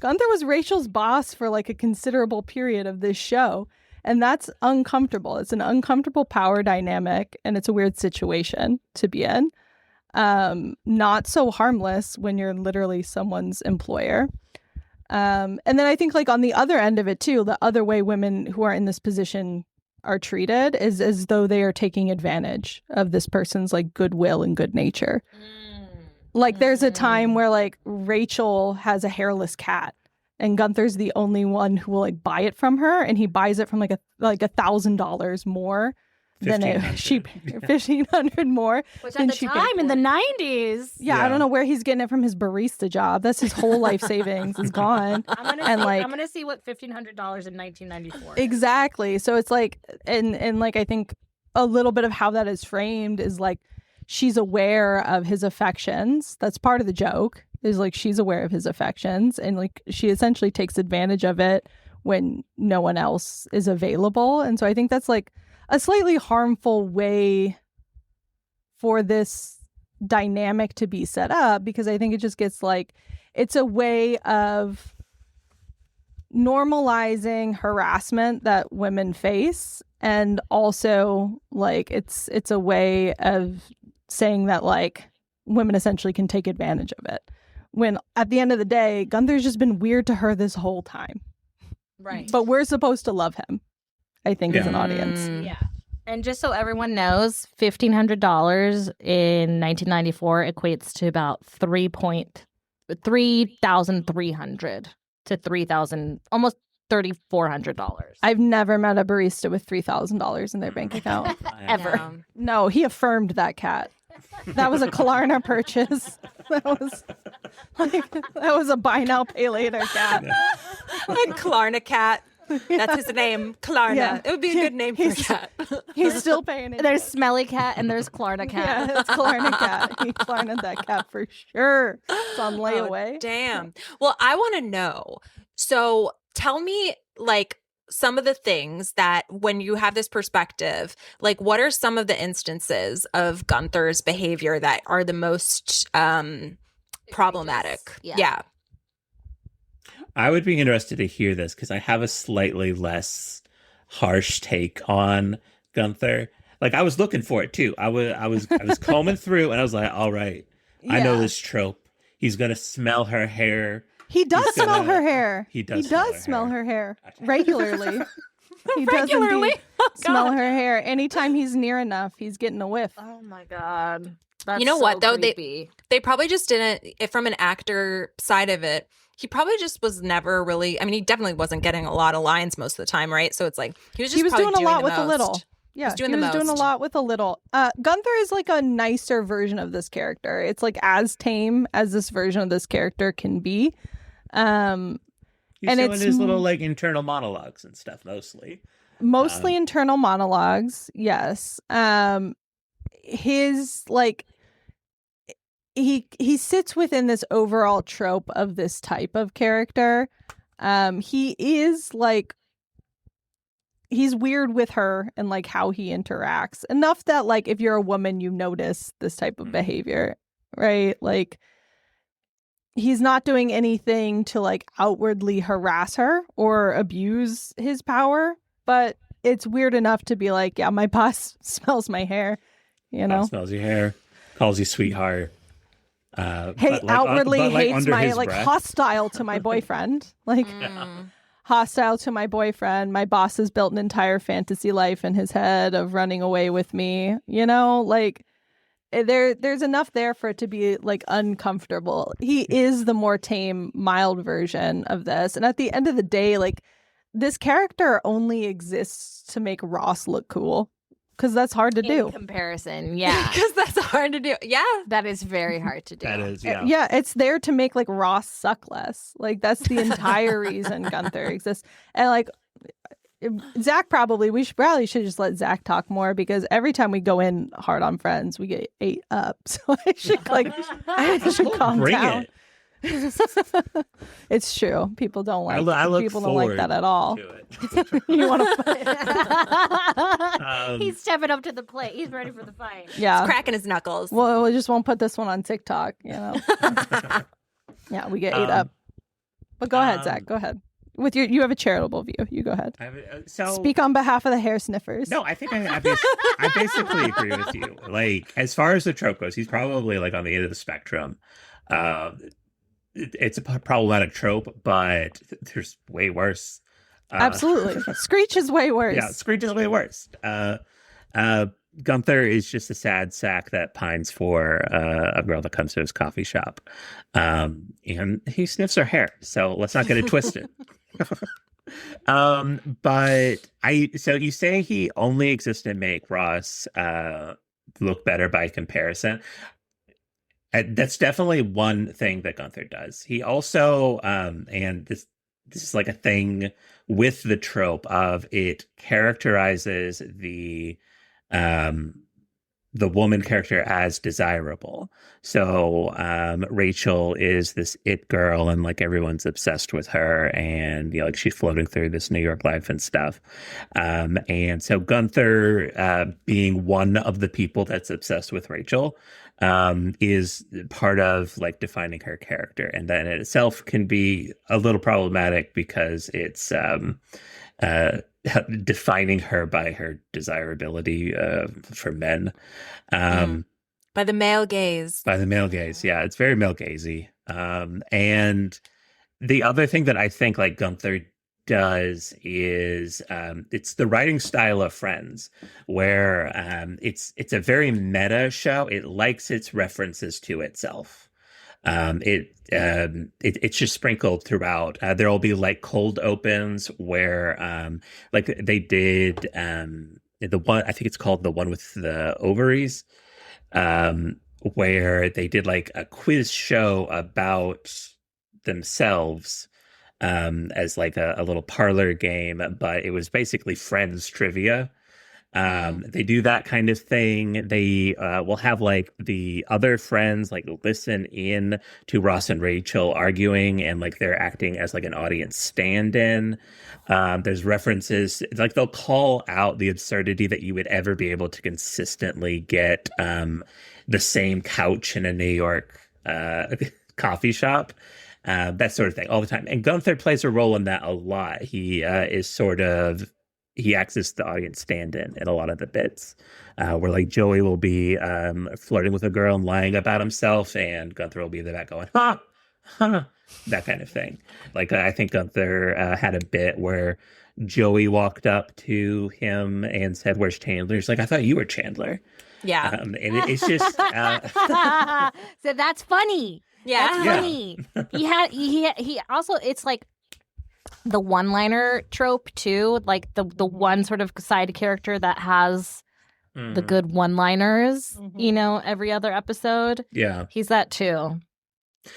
Gunther was Rachel's boss for like a considerable period of this show. And that's uncomfortable. It's an uncomfortable power dynamic, and it's a weird situation to be in. Not so harmless when you're literally someone's employer. And then I think like on the other end of it too, the other way women who are in this position are treated is as though they are taking advantage of this person's like goodwill and good nature. Like there's a time where like Rachel has a hairless cat and Gunther's the only one who will like buy it from her, and he buys it from like $1,000 more than $1,500 more. Which at the time in the 90s. Yeah, I don't know where he's getting it from his barista job. That's his whole life savings is gone. I'm gonna see what $1,500 in 1994. Exactly. So it's like, and like I think a little bit of how that is framed is like she's aware of his affections. That's part of the joke. Is like she's aware of his affections, and like she essentially takes advantage of it when no one else is available. And so I think that's like a slightly harmful way for this dynamic to be set up, because I think it just gets like, it's a way of normalizing harassment that women face, and also like it's a way of saying that like women essentially can take advantage of it, when at the end of the day Gunther's just been weird to her this whole time, right? But we're supposed to love him, I think, as an audience. Yeah. And just so everyone knows, $1,500 in 1994 equates to about $3,300 to $3,000, almost $3,400. I've never met a barista with $3,000 in their bank account ever. No, he affirmed that cat. That was a Klarna purchase. That was a buy now pay later cat. A Klarna cat. That's his name, Klarna. Yeah. It would be a good name for a cat. He's still paying it. There's Smelly Cat and there's Klarna Cat. Yeah, it's Klarna Cat. He Klarna'd that cat for sure. It's on layaway. Oh, damn. Well, I want to know. So tell me, like, some of the things that when you have this perspective, like, what are some of the instances of Gunther's behavior that are the most problematic? Yeah. I would be interested to hear this because I have a slightly less harsh take on Gunther. Like, I was looking for it too. I was combing through and I was like, all right, I know this trope. He's gonna smell her hair. He does smell her hair. He does smell her hair regularly. He regularly smell her hair. Anytime he's near enough, he's getting a whiff. Oh my God. That's you know so what though? Creepy. They probably just didn't, from an actor side of it, he probably just was never really, I mean, he definitely wasn't getting a lot of lines most of the time, right? So it's like he was just doing a lot with the a little. Yeah, he was doing a lot with a little. Gunther is like a nicer version of this character. It's like as tame as this version of this character can be. He's and doing his little like internal monologues and stuff mostly. Mostly internal monologues, yes. His like he sits within this overall trope of this type of character. He is like he's weird with her and like how he interacts enough that like if you're a woman you notice this type of behavior, right? Like he's not doing anything to like outwardly harass her or abuse his power, but it's weird enough to be like, yeah, my boss smells my hair, you know, smells your hair, calls you sweetheart. Outwardly hates my like breath. Hostile to my boyfriend, like hostile to my boyfriend. My boss has built an entire fantasy life in his head of running away with me, you know, like there's enough there for it to be like uncomfortable. He is the more tame, mild version of this, and at the end of the day, like this character only exists to make Ross look cool. Because that's hard to do. In comparison, yeah. Because that's hard to do. Yeah. That is very hard to do. That is, yeah. Yeah, it's there to make, like, Ross suck less. Like, that's the entire reason Gunther exists. And, like, Zach we should just let Zach talk more because every time we go in hard on Friends, we get ate up. So I should, like, calm down. It. It's true. People don't like. People don't like that at all. You want to? He's stepping up to the plate. He's ready for the fight. Yeah, he's cracking his knuckles. Well, we just won't put this one on TikTok. You know. Yeah, we get ate up. But go ahead, Zach. Go ahead. You have a charitable view. You go ahead. Speak on behalf of the hair sniffers. No, I think I basically agree with you. Like as far as the trope goes, he's probably like on the end of the spectrum. It's a problematic trope, but there's way worse. Absolutely. Screech is way worse. Yeah, Screech is way worse. Gunther is just a sad sack that pines for a girl that comes to his coffee shop. And he sniffs her hair, so let's not get it twisted. So you say he only exists to make Ross look better by comparison. That's definitely one thing that Gunther does. He also, and this is like a thing with the trope of it characterizes the woman character as desirable. So Rachel is this it girl, and like everyone's obsessed with her, and you know, like she's floating through this New York life and stuff. And so Gunther, being one of the people that's obsessed with Rachel, is part of like defining her character, and that in itself can be a little problematic because it's defining her by her desirability for men. By the male gaze. By the male gaze, yeah. It's very male gazy. And the other thing that I think like Gunther does is it's the writing style of Friends, where it's a very meta show. It likes its references to itself. It's just sprinkled throughout. There will be like cold opens where like they did the one, I think it's called the one with the ovaries, where they did like a quiz show about themselves as like a little parlor game, but it was basically Friends trivia. They do that kind of thing. They will have like the other friends like listen in to Ross and Rachel arguing, and like they're acting as like an audience stand-in. There's references, like they'll call out the absurdity that you would ever be able to consistently get the same couch in a New York coffee shop. That sort of thing all the time. And Gunther plays a role in that a lot. He acts as the audience stand-in in a lot of the bits, where like Joey will be flirting with a girl and lying about himself, and Gunther will be in the back going, ha, ha, that kind of thing. Like I think Gunther had a bit where Joey walked up to him and said, "Where's Chandler?" He's like, "I thought you were Chandler." Yeah. And it's just... So that's funny. Yeah. That's funny. He also, it's like, the one-liner trope too, like the one sort of side character that has the good one-liners, you know, every other episode. Yeah. He's that too.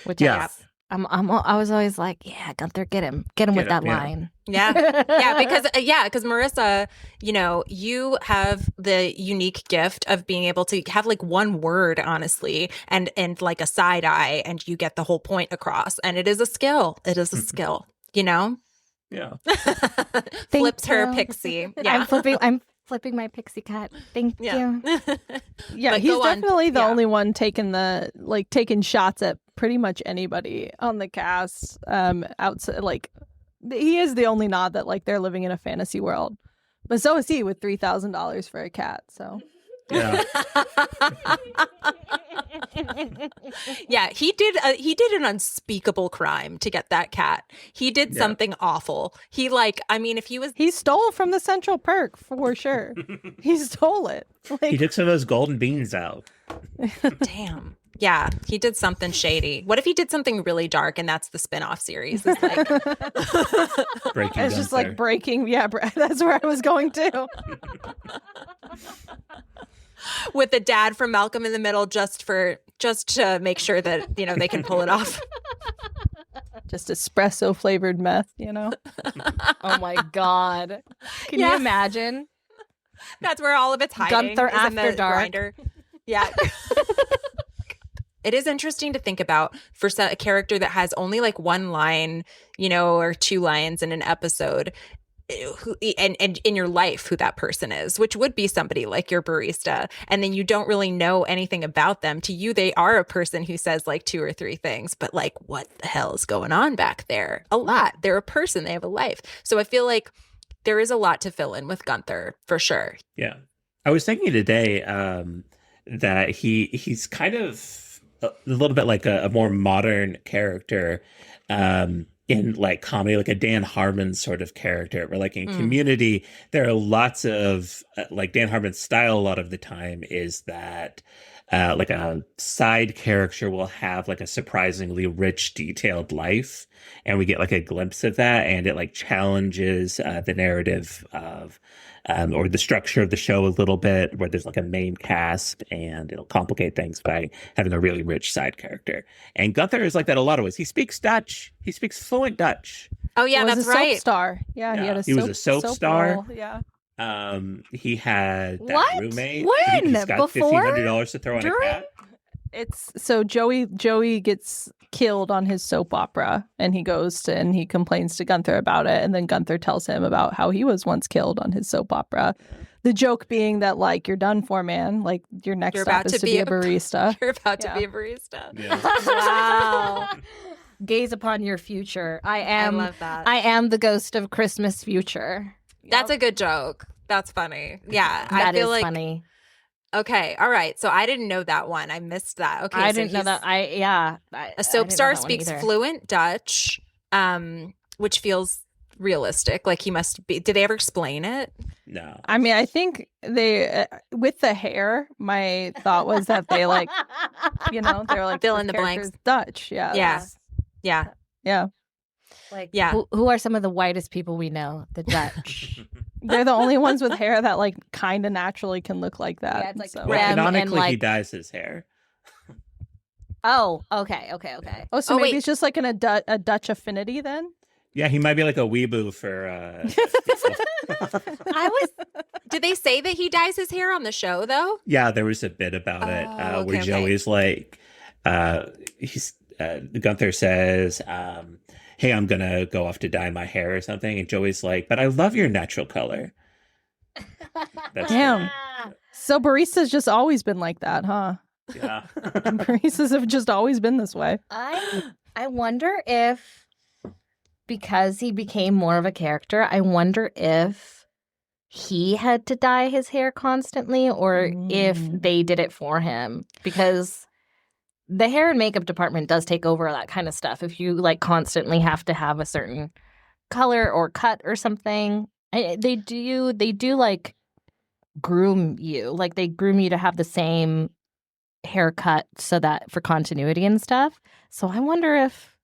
Which I was always like, yeah, Gunther, get him with that line. Yeah. Because Marissa, you know, you have the unique gift of being able to have like one word, honestly, and like a side eye, and you get the whole point across. And it is a skill. It is a skill, you know? Yeah. Flips her pixie. Yeah. I'm flipping my pixie cut. Thank you. Yeah, But he's definitely the only one taking shots at pretty much anybody on the cast. Outside, like, he is the only nod that like they're living in a fantasy world. But so is he with $3,000 for a cat. So Yeah. Yeah, he did an unspeakable crime to get that cat. He did something awful. He he stole from the Central Perk for sure. He stole it. He took some of those golden beans out. Damn. Yeah, he did something shady. What if he did something really dark and that's the spin-off series? It's like Breaking it's just like breaking. Yeah, that's where I was going to. With the dad from Malcolm in the Middle just to make sure that, you know, they can pull it off. Just espresso flavored meth, you know? Oh my God. Can you imagine? That's where all of it's hiding. Gunther after dark. Grinder. Yeah. It is interesting to think about for a character that has only like one line, you know, or two lines in an episode, and in your life who that person is, which would be somebody like your barista, and then you don't really know anything about them. To you, they are a person who says like two or three things, but like, what the hell is going on back there? A lot. They're a person. They have a life. So I feel like there is a lot to fill in with Gunther for sure. Yeah, I was thinking today that he's kind of a little bit like a more modern character. In like comedy, like a Dan Harmon sort of character, where like in Community, there are lots of like Dan Harmon's style a lot of the time is that like a side character will have like a surprisingly rich, detailed life. And we get like a glimpse of that, and it like challenges the narrative of or the structure of the show a little bit, where there's like a main cast, and it'll complicate things by having a really rich side character. And Gunther is like that a lot of ways. He speaks Dutch. He speaks fluent Dutch. Oh yeah, that's right. Soap star. Yeah, he was a soap star. Role. Yeah. He had that What? roommate. When? He's got $1,500 to throw on a cat. It's so Joey gets killed on his soap opera, and he goes and he complains to Gunther about it, and then Gunther tells him about how he was once killed on his soap opera. The joke being that like, you're done for, man. Like, your next stop is to be a barista. You're about to be a barista. Yeah. Wow. Gaze upon your future. I love that. I am the ghost of Christmas future. That's a good joke. That's funny. Yeah, That I feel is like funny. Okay, all right. So I didn't know that one. I missed that. Okay, I didn't know that. A soap star speaks fluent Dutch, which feels realistic. Like he must be. Did they ever explain it? No. I mean, I think they with the hair. My thought was that they like, you know, they're like fill in the blanks. Dutch. Yeah. Yeah. Like, who are some of the whitest people we know? The Dutch. They're the only ones with hair that like kind of naturally can look like that. Yeah, it's like so. Well, canonically, he dyes his hair. Oh, okay. Oh, so maybe it's just like a Dutch affinity then? Yeah, he might be like a weeboo for. Did they say that he dyes his hair on the show though? Yeah, there was a bit about it where Joey's like, Gunther says, "Hey, I'm gonna go off to dye my hair or something," and Joey's like, "But I love your natural color." Damn. So baristas just always been like that, huh? Yeah. Baristas have just always been this way. I wonder if, because he became more of a character, I wonder if he had to dye his hair constantly, or if they did it for him, because the hair and makeup department does take over that kind of stuff. If you like constantly have to have a certain color or cut or something, they do like groom you. Like they groom you to have the same haircut so that for continuity and stuff. So I wonder if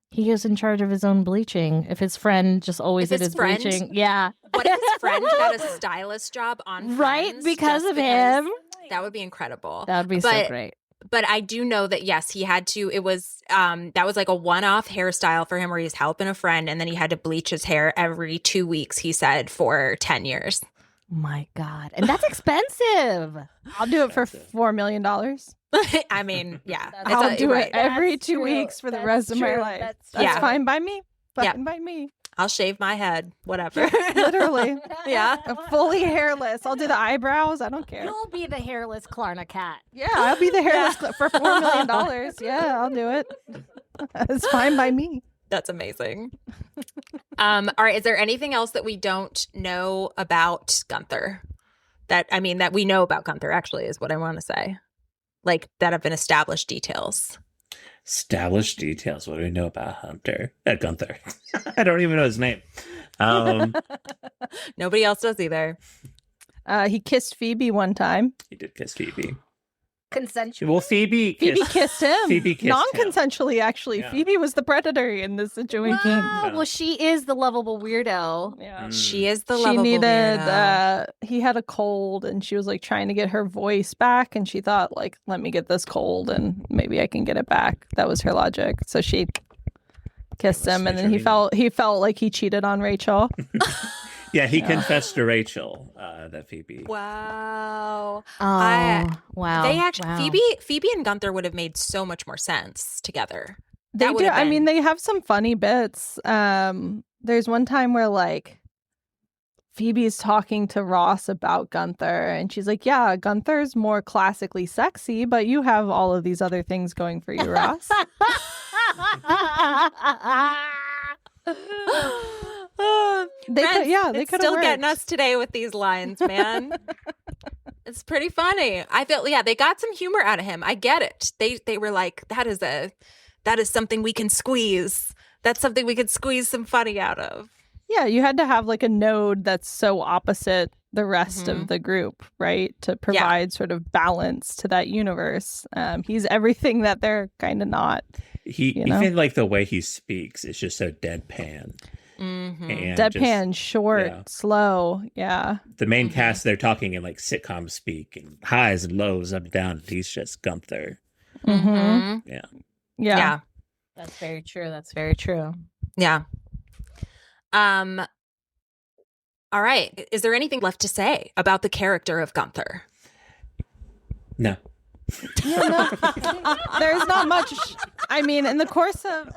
He is in charge of his own bleaching. If his friend just always did his bleaching. Yeah. What if his friend got a stylist job on Friends? Right? Because of him? That would be incredible. That would be so great. But I do know that, yes, he had to, it was, that was like a one-off hairstyle for him where he's helping a friend, and then he had to bleach his hair every 2 weeks, he said, for 10 years. My God. And that's expensive. I'll do it for $4 million. I mean, yeah. I'll do it every 2 weeks for the rest of my life. That's fine by me. Fine by me. I'll shave my head, whatever. Literally. Yeah. Fully hairless. I'll do the eyebrows. I don't care. You'll be the hairless Klarna cat. Yeah, I'll be the hairless for $4 million. Yeah, I'll do it. It's fine by me. That's amazing. All right. Is there anything else that we don't know about Gunther? That we know about Gunther, actually, is what I want to say. Like, that have been established details. Established details. What do we know about Gunther? I don't even know his name. Nobody else does either. He kissed Phoebe one time. He did kiss Phoebe. Consensually? Well, Phoebe kissed him. Phoebe kissed non-consensually, actually. Yeah. Phoebe was the predator in this situation. Well, she is the lovable weirdo. Yeah. She is the lovable weirdo. He had a cold, and she was like trying to get her voice back, and she thought, like, let me get this cold and maybe I can get it back. That was her logic. So she kissed him, and then he felt like he cheated on Rachel. Yeah, he confessed to Rachel that Phoebe. Wow. Wow. They actually Phoebe and Gunther would have made so much more sense together. They do. I mean, they have some funny bits. There's one time where like Phoebe's talking to Ross about Gunther, and she's like, "Yeah, Gunther's more classically sexy, but you have all of these other things going for you, Ross." They could still getting us today with these lines, man. It's pretty funny. I feel they got some humor out of him. I get it. They were like, that is something we can squeeze. That's something we could squeeze some funny out of. Yeah, you had to have like a node that's so opposite the rest of the group, right? To provide sort of balance to that universe. He's everything that they're kind of not. Even like the way he speaks is just so deadpan. And deadpan, short, slow. Yeah. The main cast, they're talking in like sitcom speak and highs and lows, up and down. He's just Gunther. Yeah. That's very true. Yeah. All right. Is there anything left to say about the character of Gunther? No. Yeah, no. There's not much. I mean, in the course of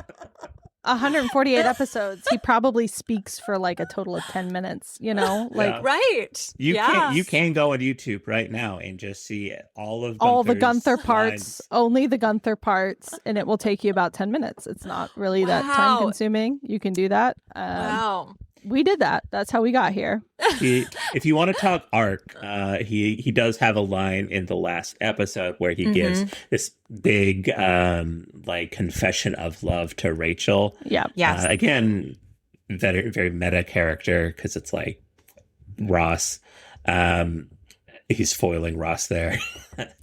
148 episodes, he probably speaks for like a total of 10 minutes, right. You can go on YouTube right now and just see all the Gunther parts, only the Gunther parts, and it will take you about 10 minutes. It's not really that time consuming. You can do that. Wow. We did that. That's how we got here. If you want to talk arc, he does have a line in the last episode where he gives this big like confession of love to Rachel. Yeah. Yes. Again, very, very meta character because it's like Ross. He's foiling Ross there.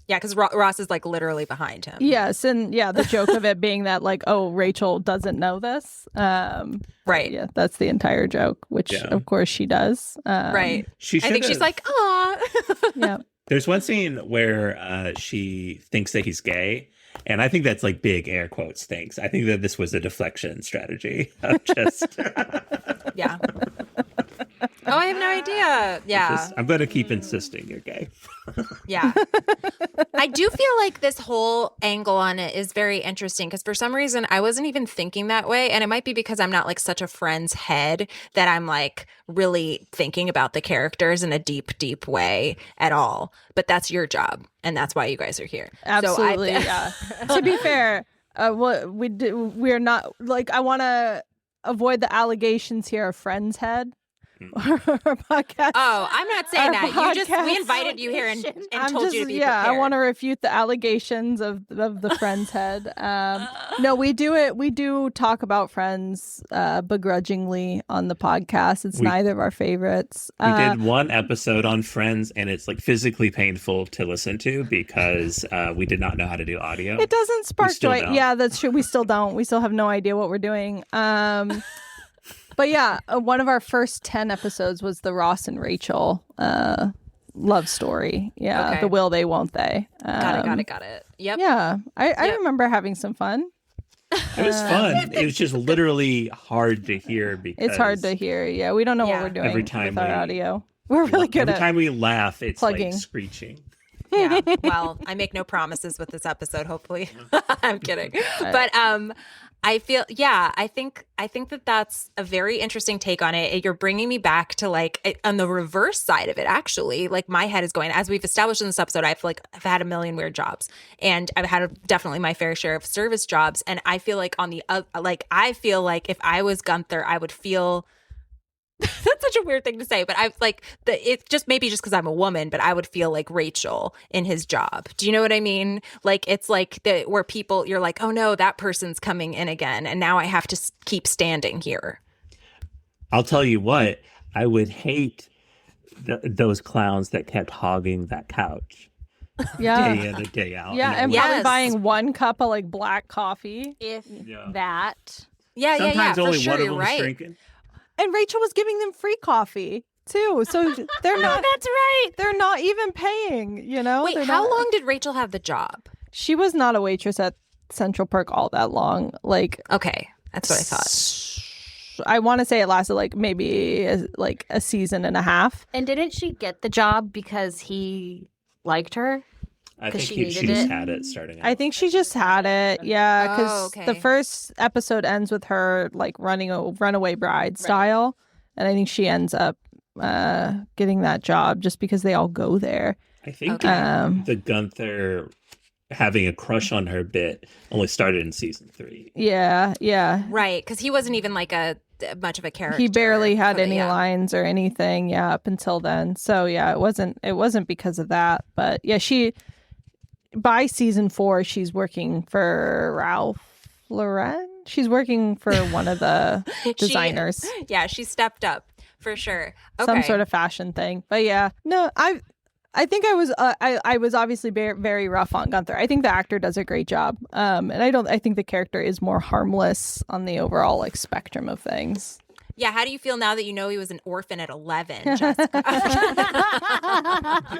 Yeah, because Ross is like literally behind him. Yes, and the joke of it being that like, oh, Rachel doesn't know this. Right. Yeah, that's the entire joke, which of course she does. Right. I think she's like, aw. Yeah. There's one scene where she thinks that he's gay. And I think that's like big air quotes things. I think that this was a deflection strategy. Yeah. Oh, I have no idea. Yeah. I'm going to keep insisting you're gay. Yeah. I do feel like this whole angle on it is very interesting because for some reason I wasn't even thinking that way. And it might be because I'm not like such a friend's head that I'm like really thinking about the characters in a deep, deep way at all. But that's your job. And that's why you guys are here. Absolutely. Yeah. To be fair, we're not like, I want to avoid the allegations here of friend's head. our podcast. Oh, I'm not saying that. We invited you here and told you to be prepared. I want to refute the allegations of the Friends head. No, we do talk about Friends begrudgingly on the podcast. It's neither of our favorites. We did one episode on Friends, and it's like physically painful to listen to because we did not know how to do audio. It doesn't spark joy. Yeah, that's true. We still don't. We still have no idea what we're doing. But yeah, one of our first 10 episodes was the Ross and Rachel love story. Yeah, okay. The will they, won't they. Got it. Yep. Yeah, I remember having some fun. It was fun. It was just literally hard to hear because it's hard to hear. Yeah, we don't know what we're doing with our audio. We're really good every time we laugh, it's plugging. Like screeching. Yeah. Well, I make no promises with this episode, hopefully. I'm kidding. But I think that that's a very interesting take on it. You're bringing me back to like on the reverse side of it, actually. Like my head is going, as we've established in this episode, I feel like I've had a million weird jobs and I've had definitely my fair share of service jobs. And I feel like I feel like if I was Gunther, I would feel that's such a weird thing to say, but I like it's just maybe just because I'm a woman, but I would feel like Rachel in his job. Do you know what I mean? Like it's like where people you're like, oh no, that person's coming in again, and now I have to keep standing here. I'll tell you what, I would hate those clowns that kept hogging that couch. Yeah, day in and day out. Yeah, and probably buying one cup of like black coffee, if that. Yeah, sometimes only for sure, one of them's right. drinking. And Rachel was giving them free coffee too, so they're not. That's right. They're not even paying. You know. Wait, how long did Rachel have the job? She was not a waitress at Central Perk all that long. Like, okay, that's what I thought. I want to say it lasted like maybe a season and a half. And didn't she get the job because he liked her? I think she just had it starting out. I think she just had it. Yeah, because the first episode ends with her like running a runaway bride style. And I think she ends up getting that job just because they all go there. I think the Gunther having a crush on her bit only started in season 3. Yeah. Right, because he wasn't even like much of a character. He barely had any lines or anything, up until then. So yeah, it wasn't because of that. But yeah, by season 4, she's working for Ralph Lauren. She's working for one of the designers. She stepped up for sure. Okay. Some sort of fashion thing. But yeah, no, I think I was obviously very, very rough on Gunther. I think the actor does a great job. And I think the character is more harmless on the overall like spectrum of things. Yeah, how do you feel now that you know he was an orphan at 11, Jessica?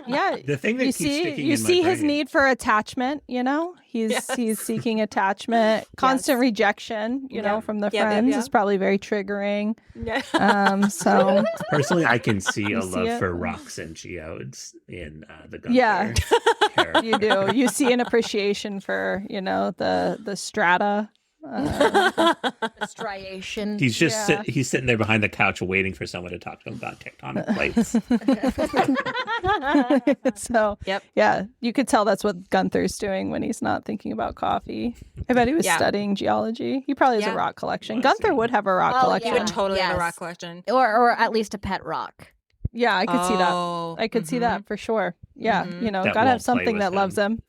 Yeah, the thing that you see his need for attachment. You know, he's seeking attachment, constant rejection. You know, from the friends is probably very triggering. So personally, I can see a love for rocks and geodes in the Gunther. Yeah, character. You do. You see an appreciation for the strata. Striation. He's just he's sitting there behind the couch waiting for someone to talk to him about tectonic plates. So you could tell that's what Gunther's doing when he's not thinking about coffee. I bet he was studying geology. He probably has a rock collection. Gunther would have a rock collection. He would totally have a rock collection, or at least a pet rock. Yeah, I could see that. I could see that for sure. Yeah, gotta have something that loves him.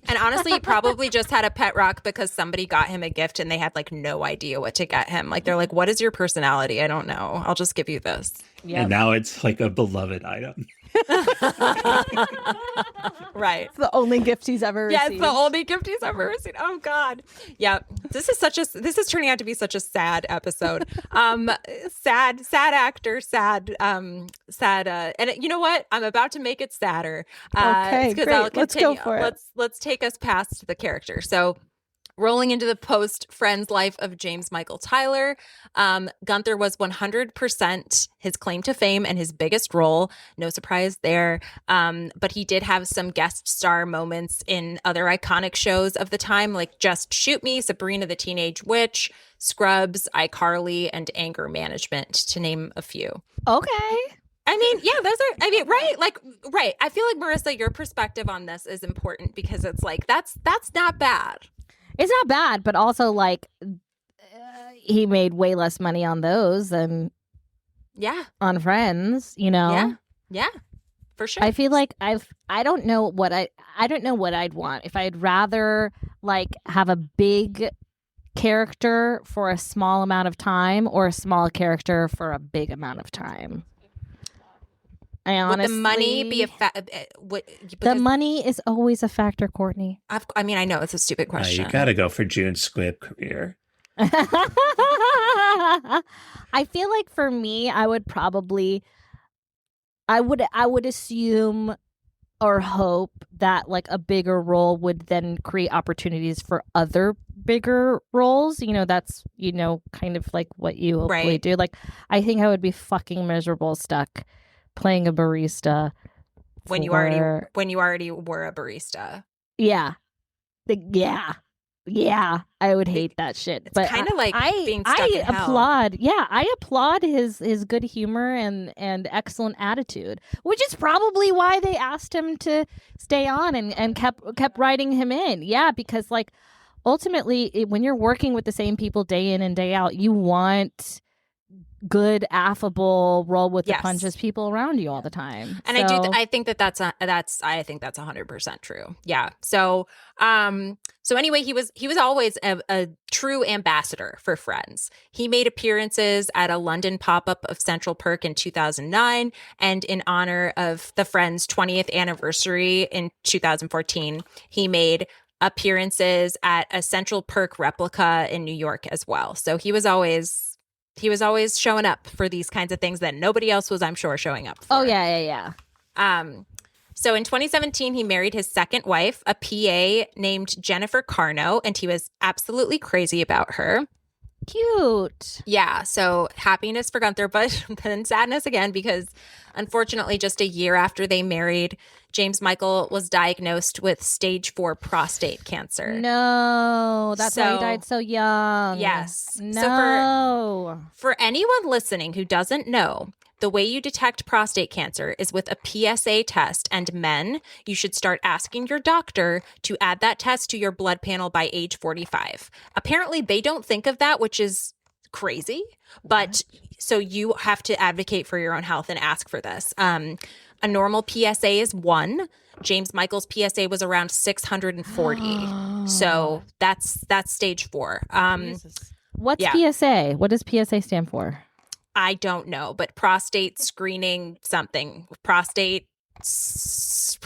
And honestly, he probably just had a pet rock because somebody got him a gift and they had like no idea what to get him. Like they're like, what is your personality? I don't know. I'll just give you this. Yep. And now it's like a beloved item. Right. It's the only gift he's ever received. Yeah, it's the only gift he's ever received. Oh God. Yeah. This is turning out to be such a sad episode. Sad actor, sad and you know what? I'm about to make it sadder. Okay, great. Let's go for it. Let's take us past the character. So rolling into the post-Friends life of James Michael Tyler, Gunther was 100% his claim to fame and his biggest role. No surprise there. But he did have some guest star moments in other iconic shows of the time, like Just Shoot Me, Sabrina the Teenage Witch, Scrubs, iCarly, and Anger Management, to name a few. Okay. I mean, yeah, right. I feel like, Marissa, your perspective on this is important because it's like, that's not bad. It's not bad, but also like he made way less money on those than Yeah. On Friends, you know? Yeah. Yeah. For sure. I feel like I don't know what I'd want. If I'd rather like have a big character for a small amount of time or a small character for a big amount of time. Would the money be the money is always a factor, Courtney. I mean, I know it's a stupid question. You got to go for June Squibb career. I feel like for me, I would assume or hope that like a bigger role would then create opportunities for other bigger roles. You know, that's, you know, kind of like what you hopefully do. Like, I think I would be fucking miserable stuck playing a barista when you already were a barista. Yeah. Yeah, I would hate that shit. It's kind of like being stuck in hell. I applaud his good humor and excellent attitude, which is probably why they asked him to stay on and kept writing him in. Yeah, because like ultimately when you're working with the same people day in and day out, you want good, affable, roll with the punches people around you all the time. And I think that's 100% true. Yeah. So anyway, he was always a true ambassador for Friends. He made appearances at a London pop-up of Central Perk in 2009, and in honor of the Friends 20th anniversary in 2014, he made appearances at a Central Perk replica in New York as well. So he was always showing up for these kinds of things that nobody else was, I'm sure, showing up for. Oh, yeah. So in 2017, he married his second wife, a PA named Jennifer Carno, and he was absolutely crazy about her. Cute. Yeah, so happiness for Gunther, but then sadness again, because unfortunately, just a year after they married, James Michael was diagnosed with stage 4 prostate cancer. No, that's why he died so young. Yes. No. So for anyone listening who doesn't know, the way you detect prostate cancer is with a PSA test, and men, you should start asking your doctor to add that test to your blood panel by age 45. Apparently, they don't think of that, which is crazy, but so you have to advocate for your own health and ask for this. A normal PSA is 1. James Michael's PSA was around 640. So that's stage 4. What's PSA? What does PSA stand for? I don't know, but prostate screening something. Prostate. So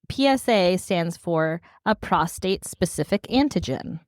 PSA stands for a prostate-specific antigen.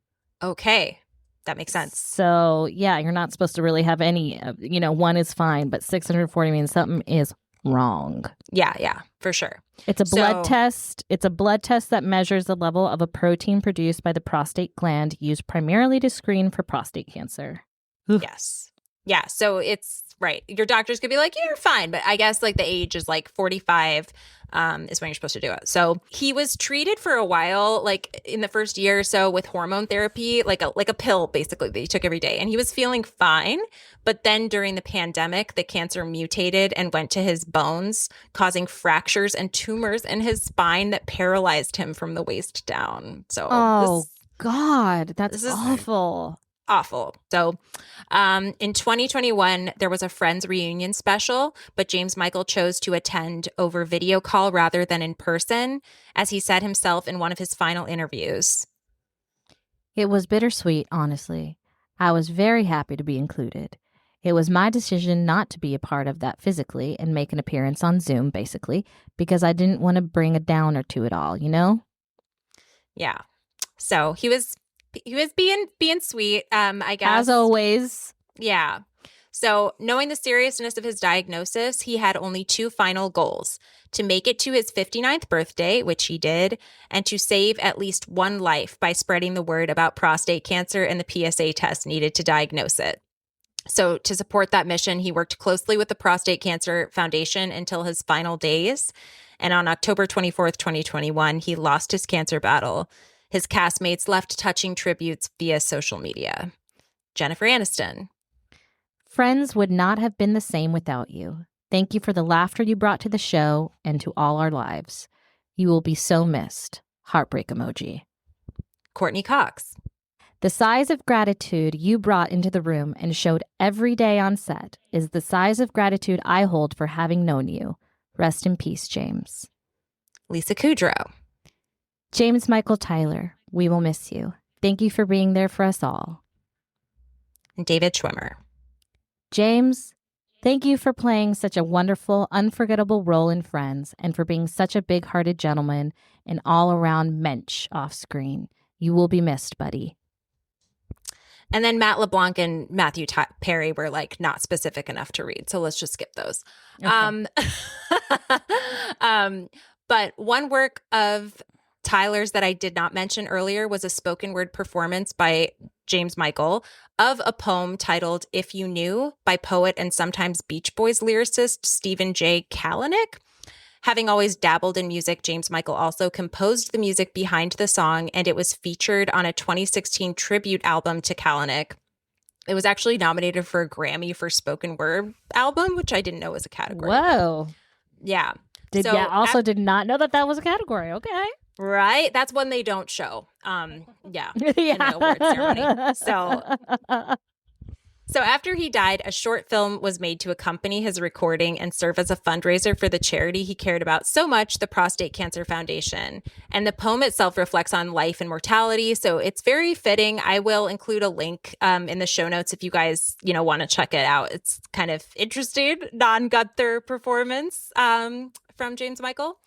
Okay. That makes sense. So, yeah, you're not supposed to really have any, 1 is fine, but 640 means something is wrong. Yeah, for sure. It's a blood test. It's a blood test that measures the level of a protein produced by the prostate gland used primarily to screen for prostate cancer. Yes. Yeah. So it's right. Your doctors could be like, you're fine. But I guess like the age is like 45 is when you're supposed to do it. So he was treated for a while, like in the first year or so with hormone therapy, like a pill basically that he took every day. And he was feeling fine. But then during the pandemic, the cancer mutated and went to his bones, causing fractures and tumors in his spine that paralyzed him from the waist down. So, God, that's awful. Awful. So in 2021, there was a Friends reunion special, but James Michael chose to attend over video call rather than in person, as he said himself in one of his final interviews. It was bittersweet, honestly. I was very happy to be included. It was my decision not to be a part of that physically and make an appearance on Zoom, basically, because I didn't want to bring a downer to it all, you know? Yeah. So he was being sweet, I guess. As always. Yeah. So knowing the seriousness of his diagnosis, he had only 2 final goals: to make it to his 59th birthday, which he did, and to save at least 1 life by spreading the word about prostate cancer and the PSA test needed to diagnose it. So to support that mission, he worked closely with the Prostate Cancer Foundation until his final days. And on October 24th, 2021, he lost his cancer battle. His castmates left touching tributes via social media. Jennifer Aniston. Friends would not have been the same without you. Thank you for the laughter you brought to the show and to all our lives. You will be so missed. Heartbreak emoji. Courtney Cox. The size of gratitude you brought into the room and showed every day on set is the size of gratitude I hold for having known you. Rest in peace, James. Lisa Kudrow. James Michael Tyler, we will miss you. Thank you for being there for us all. And David Schwimmer. James, thank you for playing such a wonderful, unforgettable role in Friends and for being such a big-hearted gentleman and all-around mensch off screen. You will be missed, buddy. And then Matt LeBlanc and Matthew Perry were like not specific enough to read. So let's just skip those. Okay. But one work of Tyler's that I did not mention earlier was a spoken word performance by James Michael of a poem titled If You Knew by poet and sometimes Beach Boys lyricist Stephen J. Kalanick. Having always dabbled in music, James Michael also composed the music behind the song, and it was featured on a 2016 tribute album to Kalanick. It was actually nominated for a Grammy for spoken word album, which I didn't know was a category. Whoa. Yeah. Did not know that was a category. Okay. Right? That's one they don't show. Yeah. In the award ceremony. So after he died, a short film was made to accompany his recording and serve as a fundraiser for the charity he cared about so much, the Prostate Cancer Foundation. And the poem itself reflects on life and mortality, so it's very fitting. I will include a link in the show notes if you guys, want to check it out. It's kind of interesting, non-Gunther performance from James Michael.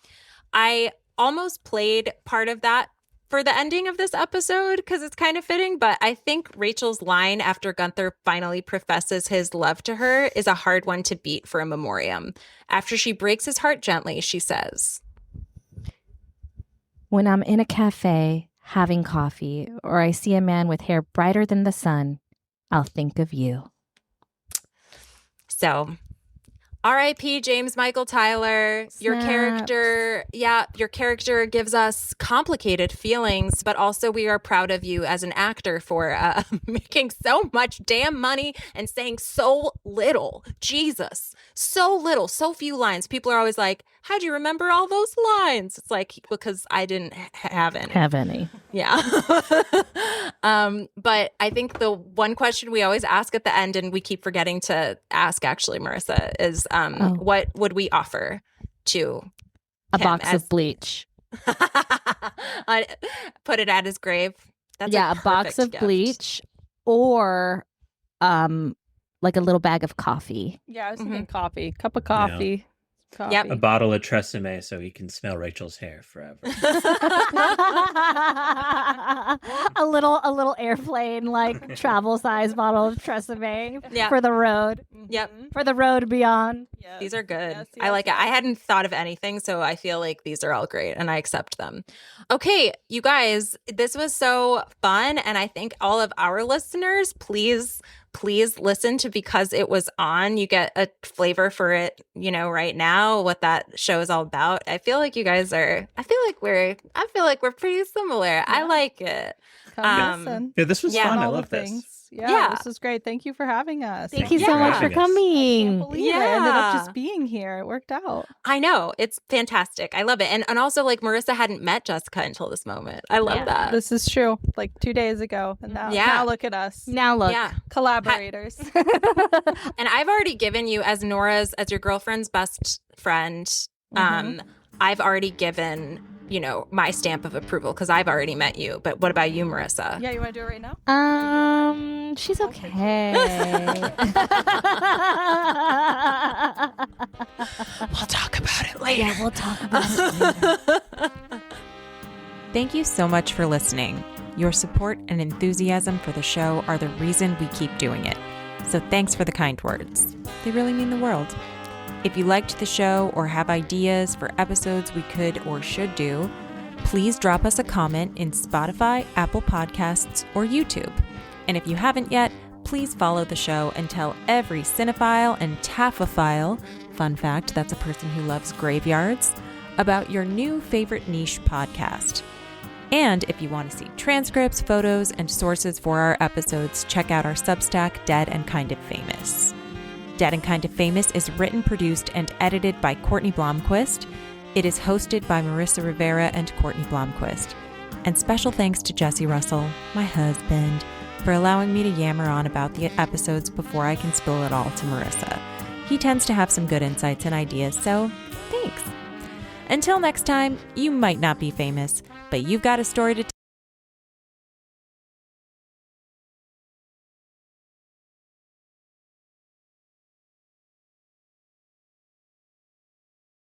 I almost played part of that for the ending of this episode because it's kind of fitting, but I think Rachel's line after Gunther finally professes his love to her is a hard one to beat for a memoriam. After she breaks his heart gently, she says, "When I'm in a cafe having coffee or I see a man with hair brighter than the sun, I'll think of you." So, R.I.P. James Michael Tyler. Snaps. Your character gives us complicated feelings, but also we are proud of you as an actor for making so much damn money and saying so little. Jesus, so little, so few lines. People are always like, "How'd you remember all those lines?" It's like, because I didn't have any. Yeah. But I think the one question we always ask at the end, and we keep forgetting to ask actually, Marissa, is what would we offer to a box of bleach? Put it at his grave. That's a box of gift. Bleach or like a little bag of coffee. Yeah, I was thinking coffee. Cup of coffee. Yeah. Yep. A bottle of Tresemme so he can smell Rachel's hair forever. a little airplane like travel size bottle of Tresemme for the road. Yep. For the road beyond. Yes. These are good. Yes, I like it. I hadn't thought of anything, so I feel like these are all great and I accept them. Okay, you guys, this was so fun, and I think all of our listeners, please listen to Because It Was On. You get a flavor for it, right now, what that show is all about. I feel like you guys are, I feel like we're pretty similar. Yeah. I like it. Come yeah, this was fun. I love this. Yeah, this was great. Thank you for having us. Thank you so much for coming. I can't believe it ended up just being here. It worked out. I know. It's fantastic. I love it. And also, like, Marissa hadn't met Jessica until this moment. I love that. This is true. Like 2 days ago. And now look at us. Now look. Yeah. Collaborators. And I've already given you, as your girlfriend's best friend, I've already given my stamp of approval because I've already met you. But what about you, Marissa? Yeah, you want to do it right now? She's okay. We'll talk about it later. Yeah, we'll talk about it later. Thank you so much for listening. Your support and enthusiasm for the show are the reason we keep doing it. So thanks for the kind words. They really mean the world. If you liked the show or have ideas for episodes we could or should do, please drop us a comment in Spotify, Apple Podcasts, or YouTube. And if you haven't yet, please follow the show and tell every cinephile and taphophile, fun fact, that's a person who loves graveyards, about your new favorite niche podcast. And if you want to see transcripts, photos, and sources for our episodes, check out our Substack, Dead and Kind of Famous. Dead and Kind of Famous is written, produced, and edited by Courtney Blomquist. It is hosted by Marissa Rivera and Courtney Blomquist. And special thanks to Jesse Russell, my husband, for allowing me to yammer on about the episodes before I can spill it all to Marissa. He tends to have some good insights and ideas, so thanks. Until next time, you might not be famous, but you've got a story to